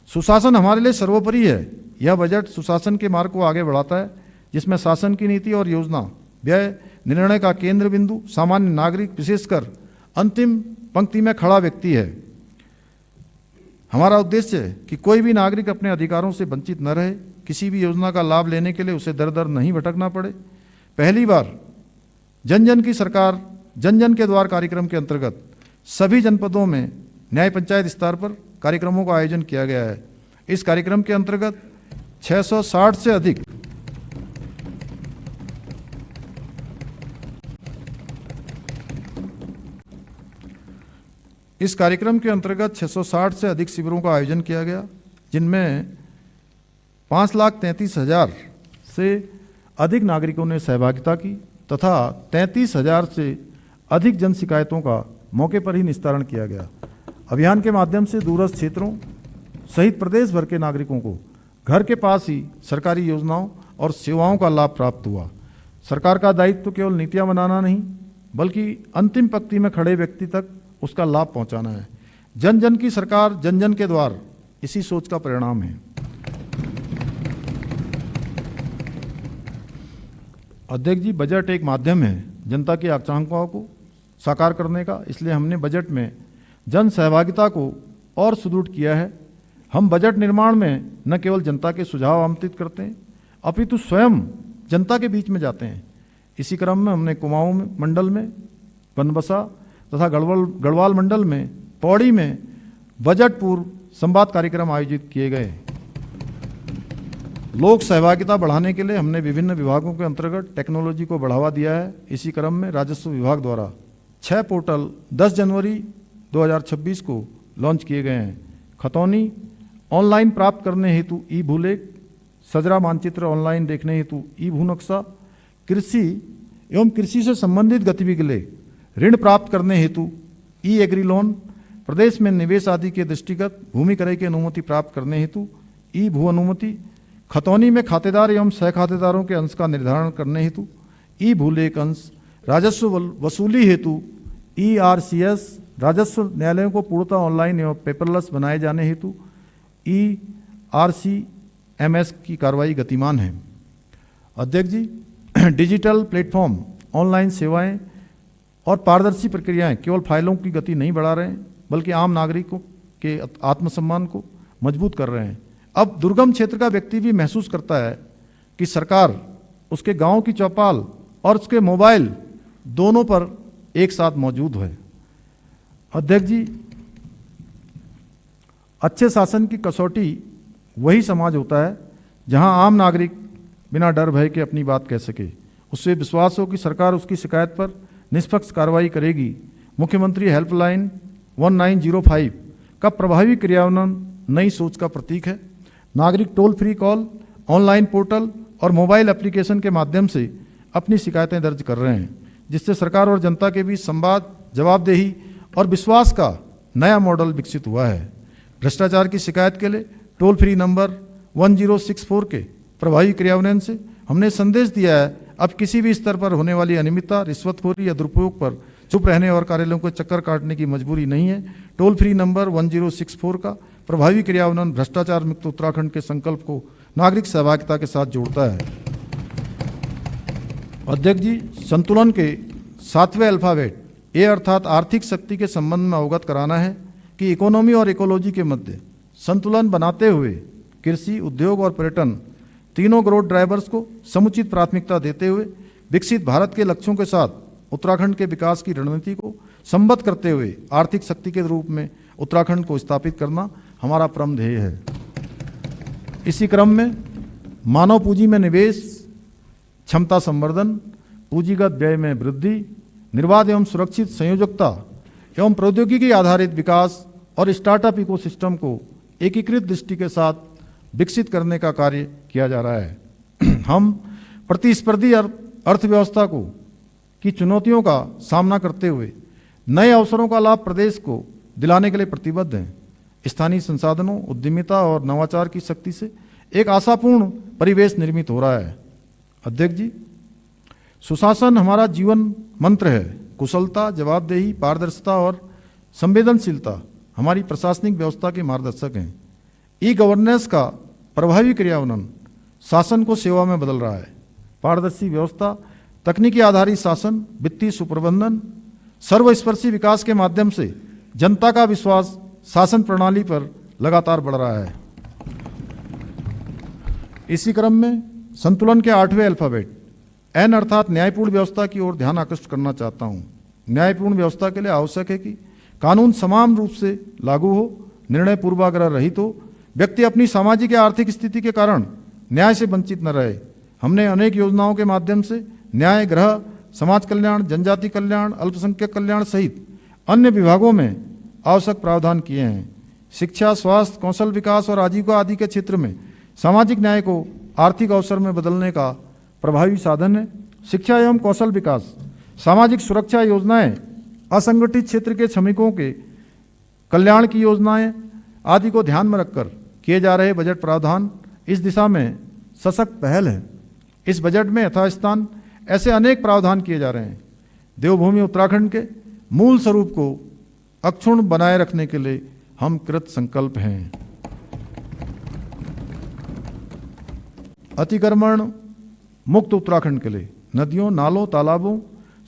सुशासन हमारे लिए सर्वोपरि है। यह बजट सुशासन के मार्ग को आगे बढ़ाता है, जिसमें शासन की नीति और योजना, व्यय, निर्णय का केंद्र बिंदु सामान्य नागरिक, विशेषकर अंतिम पंक्ति में खड़ा व्यक्ति है। हमारा उद्देश्य है कि कोई भी नागरिक अपने अधिकारों से वंचित न रहे। किसी भी योजना का लाभ लेने के लिए उसे दर दर नहीं भटकना पड़े। पहली बार जन जन की सरकार, जन जन के द्वार कार्यक्रम के अंतर्गत सभी जनपदों में न्याय पंचायत स्तर पर कार्यक्रमों का आयोजन किया गया है। इस कार्यक्रम के अंतर्गत 660 से अधिक शिविरों का आयोजन किया गया, जिनमें 5,33,000 से अधिक नागरिकों ने सहभागिता की तथा 33,000 से अधिक जन शिकायतों का मौके पर ही निस्तारण किया गया। अभियान के माध्यम से दूरस्थ क्षेत्रों सहित प्रदेश भर के नागरिकों को घर के पास ही सरकारी योजनाओं और सेवाओं का लाभ प्राप्त हुआ। सरकार का दायित्व केवल नीतियां बनाना नहीं, बल्कि अंतिम पंक्ति में खड़े व्यक्ति तक उसका लाभ पहुंचाना है। जन जन की सरकार, जन जन के द्वार, इसी सोच का परिणाम है। अध्यक्ष जी, बजट एक माध्यम है जनता की आकांक्षाओं को साकार करने का, इसलिए हमने बजट में जन सहभागिता को और सुदृढ़ किया है। हम बजट निर्माण में न केवल जनता के सुझाव आमंत्रित करते हैं, अपितु स्वयं जनता के बीच में जाते हैं। इसी क्रम में हमने कुमाऊं मंडल में, बनबसा तथा गढ़वाल मंडल में, पौड़ी में बजट पूर्व संवाद कार्यक्रम आयोजित किए गए। लोक सहभागिता बढ़ाने के लिए हमने विभिन्न विभागों के अंतर्गत टेक्नोलॉजी को बढ़ावा दिया है। इसी क्रम में राजस्व विभाग द्वारा 6 पोर्टल 10 जनवरी 2026 को लॉन्च किए गए हैं। खतौनी ऑनलाइन प्राप्त करने हेतु ई भूलेख, सजरा मानचित्र ऑनलाइन देखने हेतु ई भू नक्शा, कृषि एवं कृषि से संबंधित गतिविधि के लिए ऋण प्राप्त करने हेतु ई एग्री लोन, प्रदेश में निवेश आदि के दृष्टिगत भूमि क्रय की अनुमति प्राप्त करने हेतु ई भू अनुमति, खतौनी में खातेदार एवं सह खातेदारों के अंश का निर्धारण करने हेतु ई भूलेख अंश, राजस्व वसूली हेतु ERCS, राजस्व न्यायालयों को पूर्णतः ऑनलाइन एवं पेपरलेस बनाए जाने हेतु ERCMS की कार्रवाई गतिमान है। अध्यक्ष जी, डिजिटल प्लेटफॉर्म, ऑनलाइन सेवाएं और पारदर्शी प्रक्रियाएं केवल फाइलों की गति नहीं बढ़ा रहे हैं, बल्कि आम नागरिकों के आत्मसम्मान को मजबूत कर रहे हैं। अब दुर्गम क्षेत्र का व्यक्ति भी महसूस करता है कि सरकार उसके गांव की चौपाल और उसके मोबाइल दोनों पर एक साथ मौजूद है। अध्यक्ष जी, अच्छे शासन की कसौटी वही समाज होता है जहां आम नागरिक बिना डर भय के अपनी बात कह सके, उससे विश्वास हो कि सरकार उसकी शिकायत पर निष्पक्ष कार्रवाई करेगी। मुख्यमंत्री हेल्पलाइन 1905 का प्रभावी क्रियान्वयन नई सोच का प्रतीक है। नागरिक toll free call, online portal और मोबाइल एप्लीकेशन के माध्यम से अपनी शिकायतें दर्ज कर रहे हैं, जिससे सरकार और जनता के बीच संवाद, जवाबदेही और विश्वास का नया मॉडल विकसित हुआ है। भ्रष्टाचार की शिकायत के लिए टोल फ्री नंबर 1064 के प्रभावी क्रियान्वयन से हमने संदेश दिया है, अब किसी भी स्तर पर होने वाली अनियमितता, रिश्वतखोरी या दुरुपयोग पर चुप रहने और कार्यालयों को चक्कर काटने की मजबूरी नहीं है। टोल फ्री नंबर 1064 का प्रभावी क्रियान्वयन भ्रष्टाचार मुक्त उत्तराखंड के संकल्प को नागरिक सहभागिता के साथ जोड़ता है। अध्यक्ष जी, संतुलन के 7वें अल्फाबेट ए अर्थात आर्थिक शक्ति के संबंध में अवगत कराना है कि इकोनॉमी और इकोलॉजी के मध्य संतुलन बनाते हुए कृषि, उद्योग और पर्यटन तीनों ग्रोथ ड्राइवर्स को समुचित प्राथमिकता देते हुए विकसित भारत के लक्ष्यों के साथ उत्तराखंड के विकास की रणनीति को संबद्ध करते हुए आर्थिक शक्ति के रूप में उत्तराखंड को स्थापित करना हमारा परम ध्येय है। इसी क्रम में मानव पूंजी में निवेश, क्षमता संवर्धन, पूंजीगत व्यय में वृद्धि, निर्बाध एवं सुरक्षित संयोजकता एवं प्रौद्योगिकी आधारित विकास और स्टार्टअप इकोसिस्टम को एकीकृत दृष्टि के साथ विकसित करने का कार्य किया जा रहा है। हम प्रतिस्पर्धी अर्थव्यवस्था की चुनौतियों का सामना करते हुए नए अवसरों का लाभ प्रदेश को दिलाने के लिए प्रतिबद्ध हैं। स्थानीय संसाधनों, उद्यमिता और नवाचार की शक्ति से एक आशापूर्ण परिवेश निर्मित हो रहा है। अध्यक्ष जी, सुशासन हमारा जीवन मंत्र है। कुशलता, जवाबदेही, पारदर्शिता और संवेदनशीलता हमारी प्रशासनिक व्यवस्था के मार्गदर्शक हैं। ई गवर्नेंस का प्रभावी क्रियान्वयन शासन को सेवा में बदल रहा है। पारदर्शी व्यवस्था, तकनीकी आधारित शासन, वित्तीय सुप्रबंधन, सर्वस्पर्शी विकास के माध्यम से जनता का विश्वास शासन प्रणाली पर लगातार बढ़ रहा है। इसी क्रम में संतुलन के 8वें अल्फाबेट एन अर्थात न्यायपूर्ण व्यवस्था की ओर ध्यान आकृष्ट करना चाहता हूं। न्यायपूर्ण व्यवस्था के लिए आवश्यक है कि कानून समान रूप से लागू हो, निर्णय पूर्वाग्रह रहित हो, व्यक्ति अपनी सामाजिक या आर्थिक स्थिति के कारण न्याय से वंचित न रहे। हमने अनेक योजनाओं के माध्यम से न्याय, गृह, समाज कल्याण, जनजाति कल्याण, अल्पसंख्यक कल्याण सहित अन्य विभागों में आवश्यक प्रावधान किए हैं। शिक्षा, स्वास्थ्य, कौशल विकास और आजीविका आदि के क्षेत्र में सामाजिक न्याय को आर्थिक अवसर में बदलने का प्रभावी साधन है। शिक्षा एवं कौशल विकास, सामाजिक सुरक्षा योजनाएं, असंगठित क्षेत्र के श्रमिकों के कल्याण की योजनाएं आदि को ध्यान में रखकर किए जा रहे बजट प्रावधान इस दिशा में सशक्त पहल है। इस बजट में यथास्थान ऐसे अनेक प्रावधान किए जा रहे हैं। देवभूमि उत्तराखंड के मूल स्वरूप को अक्षुण्ण बनाए रखने के लिए हम कृत संकल्प हैं। अतिक्रमण मुक्त उत्तराखंड के लिए नदियों, नालों, तालाबों,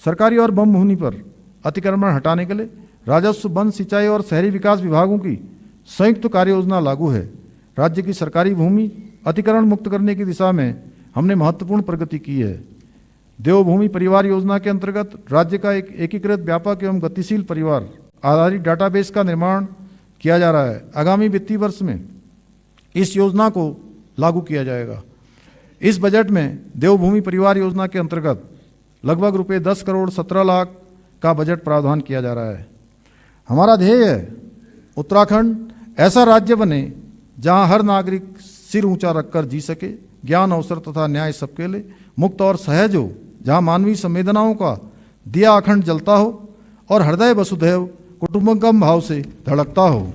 सरकारी और वन भूमि पर अतिक्रमण हटाने के लिए राजस्व, वन, सिंचाई और शहरी विकास विभागों की संयुक्त कार्य योजना लागू है। राज्य की सरकारी भूमि अतिक्रमण मुक्त करने की दिशा में हमने महत्वपूर्ण प्रगति की है। देवभूमि परिवार योजना के अंतर्गत राज्य का एक एकीकृत, व्यापक एवं गतिशील परिवार आधारित डाटाबेस का निर्माण किया जा रहा है। आगामी वित्तीय वर्ष में इस योजना को लागू किया जाएगा। इस बजट में देवभूमि परिवार योजना के अंतर्गत लगभग रुपये 10 करोड़ 17 लाख का बजट प्रावधान किया जा रहा है। हमारा ध्येय है उत्तराखंड ऐसा राज्य बने जहां हर नागरिक सिर ऊंचा रखकर जी सके, ज्ञान, अवसर तथा न्याय सबके लिए मुक्त और सहज हो, जहां मानवीय संवेदनाओं का दिया अखंड जलता हो और हृदय वसुधैव कुटुंबकम भाव से धड़कता हो।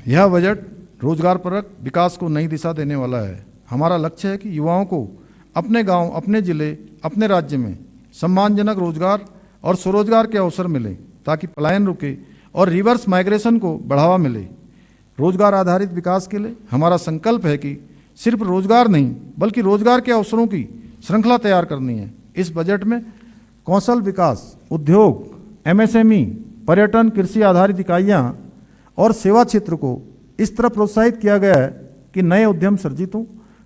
यह बजट रोजगारपरक विकास को नई दिशा देने वाला है। हमारा लक्ष्य है कि युवाओं को अपने गांव, अपने जिले, अपने राज्य में सम्मानजनक रोजगार और स्वरोजगार के अवसर मिले ताकि पलायन रुके और रिवर्स माइग्रेशन को बढ़ावा मिले। रोजगार आधारित विकास के लिए हमारा संकल्प है कि सिर्फ रोजगार नहीं बल्कि रोजगार के अवसरों की श्रृंखला तैयार करनी है। इस बजट में कौशल विकास, उद्योग, एमएसएमई, पर्यटन, कृषि आधारित इकाइयां और सेवा क्षेत्र को इस तरह प्रोत्साहित किया गया है कि नए उद्यम सर्जित हों,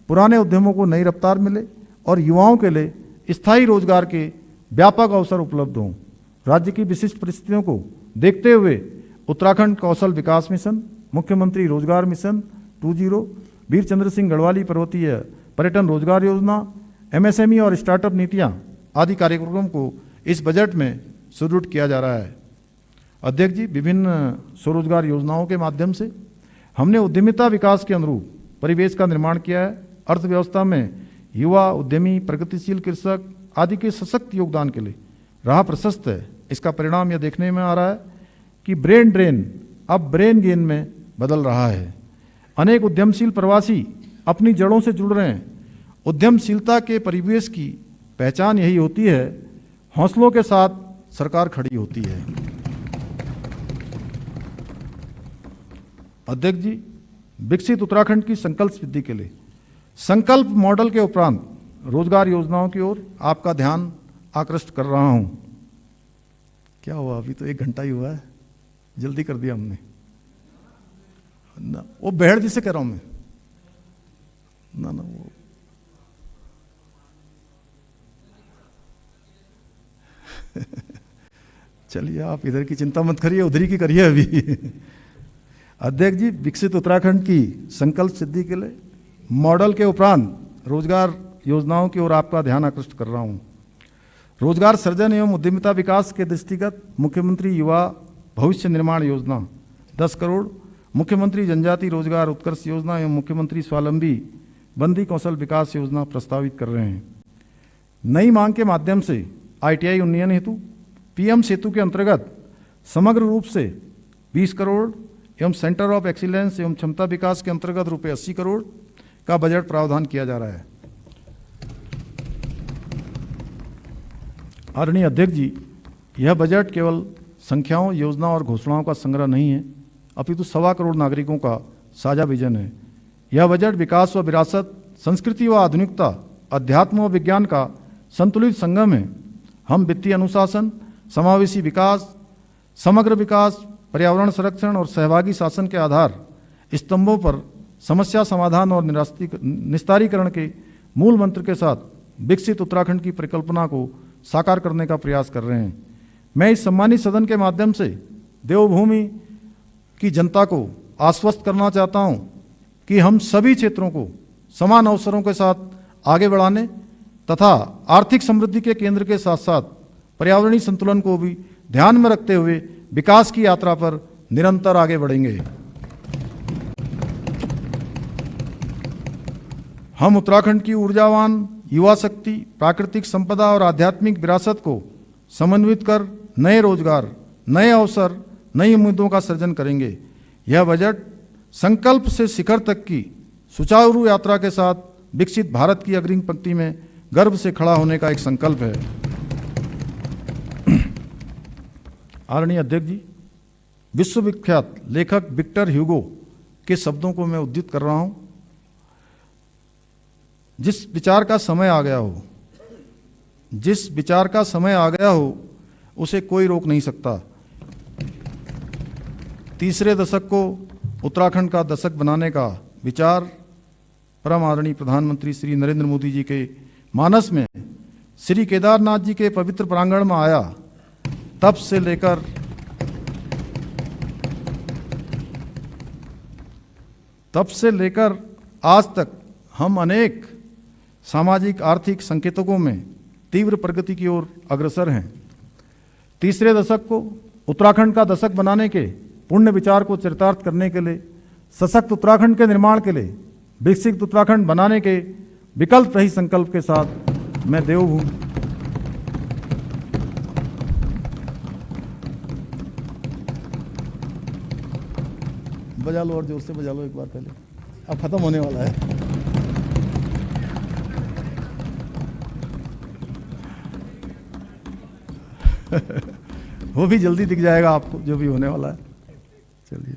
पुराने उद्यमों को नई रफ्तार मिले और युवाओं के लिए स्थायी रोजगार के व्यापक अवसर उपलब्ध हों। राज्य की विशिष्ट परिस्थितियों को देखते हुए उत्तराखंड कौशल विकास मिशन, मुख्यमंत्री रोजगार मिशन 2.0, वीर चंद्र सिंह गढ़वाली पर्वतीय पर्यटन रोजगार योजना, एमएसएमई और स्टार्टअप नीतियां आदि कार्यक्रमों को इस बजट में सुदृढ़ किया जा रहा है। अध्यक्ष जी, विभिन्न स्वरोजगार योजनाओं के माध्यम से हमने उद्यमिता विकास के अनुरूप परिवेश का निर्माण किया है। अर्थव्यवस्था में युवा उद्यमी, प्रगतिशील कृषक आदि के सशक्त योगदान के लिए राह प्रशस्त है। इसका परिणाम यह देखने में आ रहा है कि ब्रेन ड्रेन अब ब्रेन गेन में बदल रहा है। अनेक उद्यमशील प्रवासी अपनी जड़ों से जुड़ रहे हैं। उद्यमशीलता के परिवेश की पहचान यही होती है, हौसलों के साथ सरकार खड़ी होती है। अध्यक्ष जी, विकसित उत्तराखंड की संकल्प सिद्धि के लिए संकल्प मॉडल के उपरांत रोजगार योजनाओं की ओर आपका ध्यान आकृष्ट कर रहा हूं। क्या हुआ, अभी तो 1 घंटा ही हुआ है, जल्दी कर दिया हमने ना। वो बेहड़ जी से कह रहा हूं मैं ना वो चलिए, आप इधर की चिंता मत करिए, उधर ही की करिए अभी। अध्यक्ष जी, विकसित उत्तराखंड की संकल्प सिद्धि के लिए मॉडल के उपरांत रोजगार योजनाओं की ओर आपका ध्यान आकृष्ट कर रहा हूं। रोजगार सृजन एवं उद्यमिता विकास के दृष्टिगत मुख्यमंत्री युवा भविष्य निर्माण योजना 10 करोड़, मुख्यमंत्री जनजाति रोजगार उत्कर्ष योजना एवं मुख्यमंत्री स्वावलंबी बंदी कौशल विकास योजना प्रस्तावित कर रहे हैं। नई मांग के माध्यम से ITI उन्नयन हेतु PM सेतु के अंतर्गत समग्र रूप से 20 करोड़ एवं सेंटर ऑफ एक्सीलेंस एवं क्षमता विकास के अंतर्गत रुपये 80 करोड़ का बजट प्रावधान किया जा रहा है। आदरणीय अध्यक्ष जी, यह बजट केवल संख्याओं, योजना और घोषणाओं का संग्रह नहीं है, अपितु 1.25 करोड़ नागरिकों का साझा विजन है। यह बजट विकास व विरासत, संस्कृति व आधुनिकता, अध्यात्म व विज्ञान का संतुलित संगम है। हम वित्तीय अनुशासन, समावेशी विकास, समग्र विकास, पर्यावरण संरक्षण और सहभागी शासन के आधार स्तंभों पर समस्या समाधान और निस्तारीकरण के मूल मंत्र के साथ विकसित उत्तराखंड की परिकल्पना को साकार करने का प्रयास कर रहे हैं। मैं इस सम्मानित सदन के माध्यम से देवभूमि की जनता को आश्वस्त करना चाहता हूं कि हम सभी क्षेत्रों को समान अवसरों के साथ आगे बढ़ाने तथा आर्थिक समृद्धि के केंद्र के साथ साथ पर्यावरणीय संतुलन को भी ध्यान में रखते हुए विकास की यात्रा पर निरंतर आगे बढ़ेंगे। हम उत्तराखंड की ऊर्जावान युवा शक्ति, प्राकृतिक संपदा और आध्यात्मिक विरासत को समन्वित कर नए रोजगार, नए अवसर, नई उम्मीदों का सृजन करेंगे। यह बजट संकल्प से शिखर तक की सुचारू यात्रा के साथ विकसित भारत की अग्रिम पंक्ति में गर्व से खड़ा होने का एक संकल्प है। आदरणीय अध्यक्ष जी, विश्वविख्यात लेखक विक्टर ह्यूगो के शब्दों को मैं उद्धृत कर रहा हूं, जिस विचार का समय आ गया हो जिस विचार का समय आ गया हो उसे कोई रोक नहीं सकता। तीसरे दशक को उत्तराखंड का दशक बनाने का विचार परम आदरणीय प्रधानमंत्री श्री नरेंद्र मोदी जी के मानस में श्री केदारनाथ जी के पवित्र प्रांगण में आया, तब से लेकर आज तक हम अनेक सामाजिक आर्थिक संकेतकों में तीव्र प्रगति की ओर अग्रसर हैं। तीसरे दशक को उत्तराखंड का दशक बनाने के पुण्य विचार को चरितार्थ करने के लिए, सशक्त उत्तराखंड के निर्माण के लिए, विकसित उत्तराखंड बनाने के विकल्प रहित संकल्प के साथ मैं देवभूमि बजा लो और जोर से बजा लो एक बार पहले, अब खत्म होने वाला है। वो भी जल्दी दिख जाएगा आपको जो भी होने वाला है। चलिए,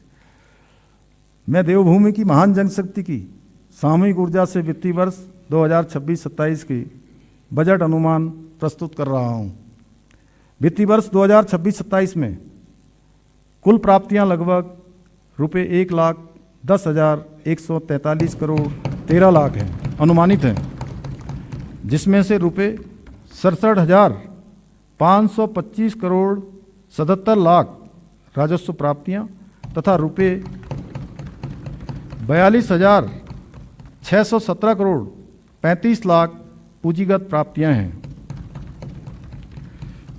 मैं देवभूमि की महान जनशक्ति की सामूहिक ऊर्जा से वित्तीय वर्ष 2026-27 की बजट अनुमान प्रस्तुत कर रहा हूं। वित्तीय वर्ष 2026-27 में कुल प्राप्तियां लगभग रुपये 1,10,143 करोड़ 13 लाख हैं, अनुमानित हैं, जिसमें से रुपये 67,525 करोड़ 77 लाख राजस्व प्राप्तियां तथा रुपये 42,617 करोड़ 35 लाख पूंजीगत प्राप्तियां हैं।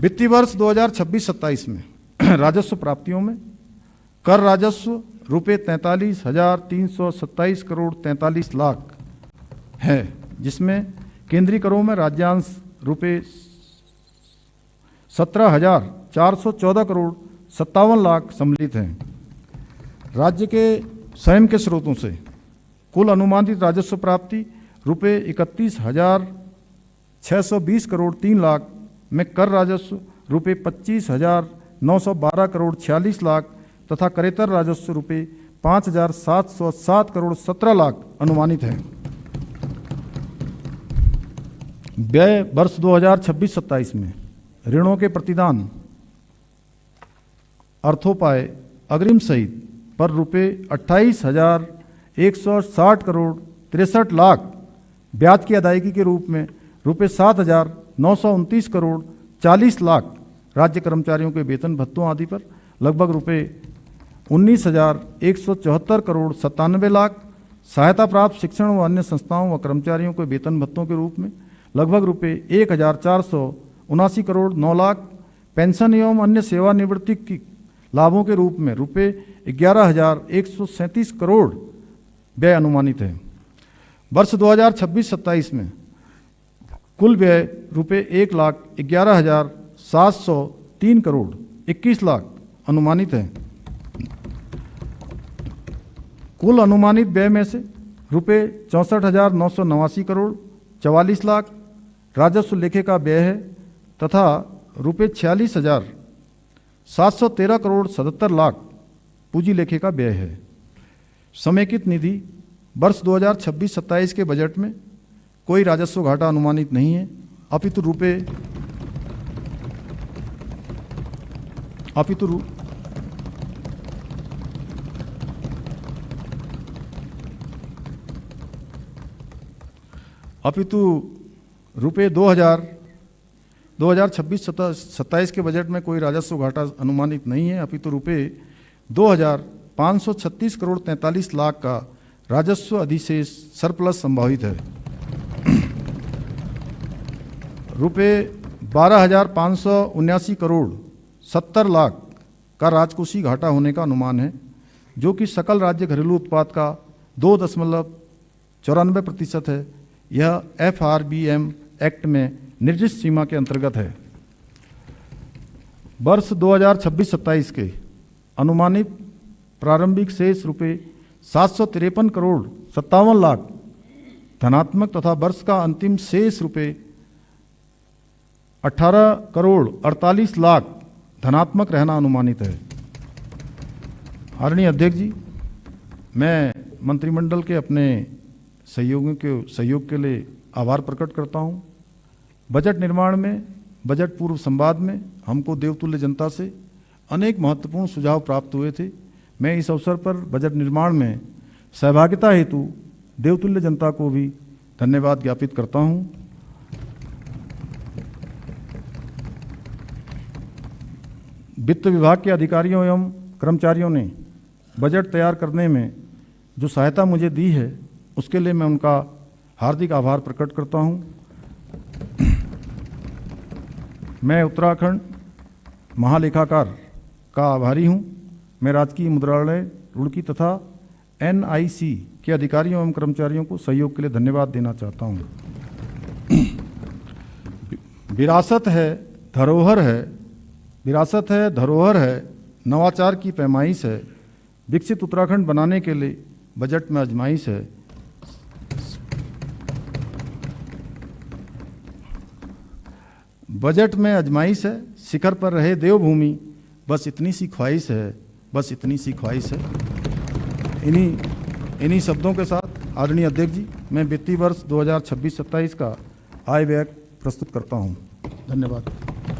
वित्तीय वर्ष 2026-27 में राजस्व प्राप्तियों में कर राजस्व रुपये 43,327 करोड़ 43 लाख है, जिसमें केंद्रीय करों में राज्यांश रुपये 17,414 करोड़ 57 लाख सम्मिलित हैं। राज्य के स्वयं के स्रोतों से कुल अनुमानित राजस्व प्राप्ति रुपये 31,620 करोड़ 3 लाख में कर राजस्व रुपये 25,912 करोड़ 46 लाख तथा करेतर राजस्व रुपये 5,707 करोड़ 17 लाख अनुमानित है। व्यय वर्ष 2026-27 में ऋणों के प्रतिदान, अर्थोपाय, अग्रिम सहित पर रुपये 28,160 करोड़ 63 लाख, ब्याज की अदायगी के रूप में रुपये 7,929 करोड़ 40 लाख, राज्य कर्मचारियों के वेतन भत्तों आदि पर लगभग रुपये 19,174 करोड़ 97 लाख, सहायता प्राप्त शिक्षण व अन्य संस्थाओं व कर्मचारियों के वेतन भत्तों के रूप में लगभग रुपये 1,479 करोड़ 9 लाख, पेंशन एवं अन्य सेवानिवृत्ति की लाभों के रूप में रुपये 11,137 करोड़ व्यय अनुमानित है। वर्ष 2026-27 में कुल व्यय रुपये 1,11,703 करोड़ 21 लाख अनुमानित है। कुल अनुमानित व्यय में से रुपये 64,989 करोड़ 44 लाख राजस्व लेखे का व्यय है तथा रुपये 46,713 करोड़ 77 लाख पूंजी लेखे का व्यय है। समेकित निधि वर्ष 2026-27 के बजट में कोई राजस्व घाटा अनुमानित नहीं है, अपितु रुपये 2026-27 के बजट में कोई राजस्व घाटा अनुमानित नहीं है, अपितु रुपये 2,536 करोड़ 43 लाख का राजस्व अधिशेष सरप्लस संभावित है। रुपये 12,579 करोड़ 70 लाख का राजकोषीय घाटा होने का अनुमान है, जो कि सकल राज्य घरेलू उत्पाद का 2.94% है। यह FRBM एक्ट में निर्दिष्ट सीमा के अंतर्गत है। वर्ष 2026-27 के अनुमानित प्रारंभिक शेष रुपये 753 करोड़ 57 लाख धनात्मक तथा वर्ष का अंतिम शेष रुपये 18 करोड़ 48 लाख धनात्मक रहना अनुमानित है। आदरणीय अध्यक्ष जी, मैं मंत्रिमंडल के अपने सहयोग के लिए आभार प्रकट करता हूं। बजट निर्माण में, बजट पूर्व संवाद में हमको देवतुल्य जनता से अनेक महत्वपूर्ण सुझाव प्राप्त हुए थे। मैं इस अवसर पर बजट निर्माण में सहभागिता हेतु देवतुल्य जनता को भी धन्यवाद ज्ञापित करता हूं। वित्त विभाग के अधिकारियों एवं कर्मचारियों ने बजट तैयार करने में जो सहायता मुझे दी है उसके लिए मैं उनका हार्दिक आभार प्रकट करता हूं। मैं उत्तराखंड महालेखाकार का आभारी हूं। मैं राजकीय मुद्रालय रुड़की तथा NIC के अधिकारियों एवं कर्मचारियों को सहयोग के लिए धन्यवाद देना चाहता हूं। विरासत है, धरोहर है, विरासत है, धरोहर है, नवाचार की पैमाइश है, विकसित उत्तराखंड बनाने के लिए बजट में आजमाइश है। बजट में आजमाइश है, शिखर पर रहे देवभूमि, बस इतनी सी ख्वाहिश है, बस इतनी सी ख्वाहिश है। इन्हीं शब्दों के साथ आदरणीय अध्यक्ष जी, मैं वित्तीय वर्ष 2026-27 का आय व्यय प्रस्तुत करता हूं। धन्यवाद।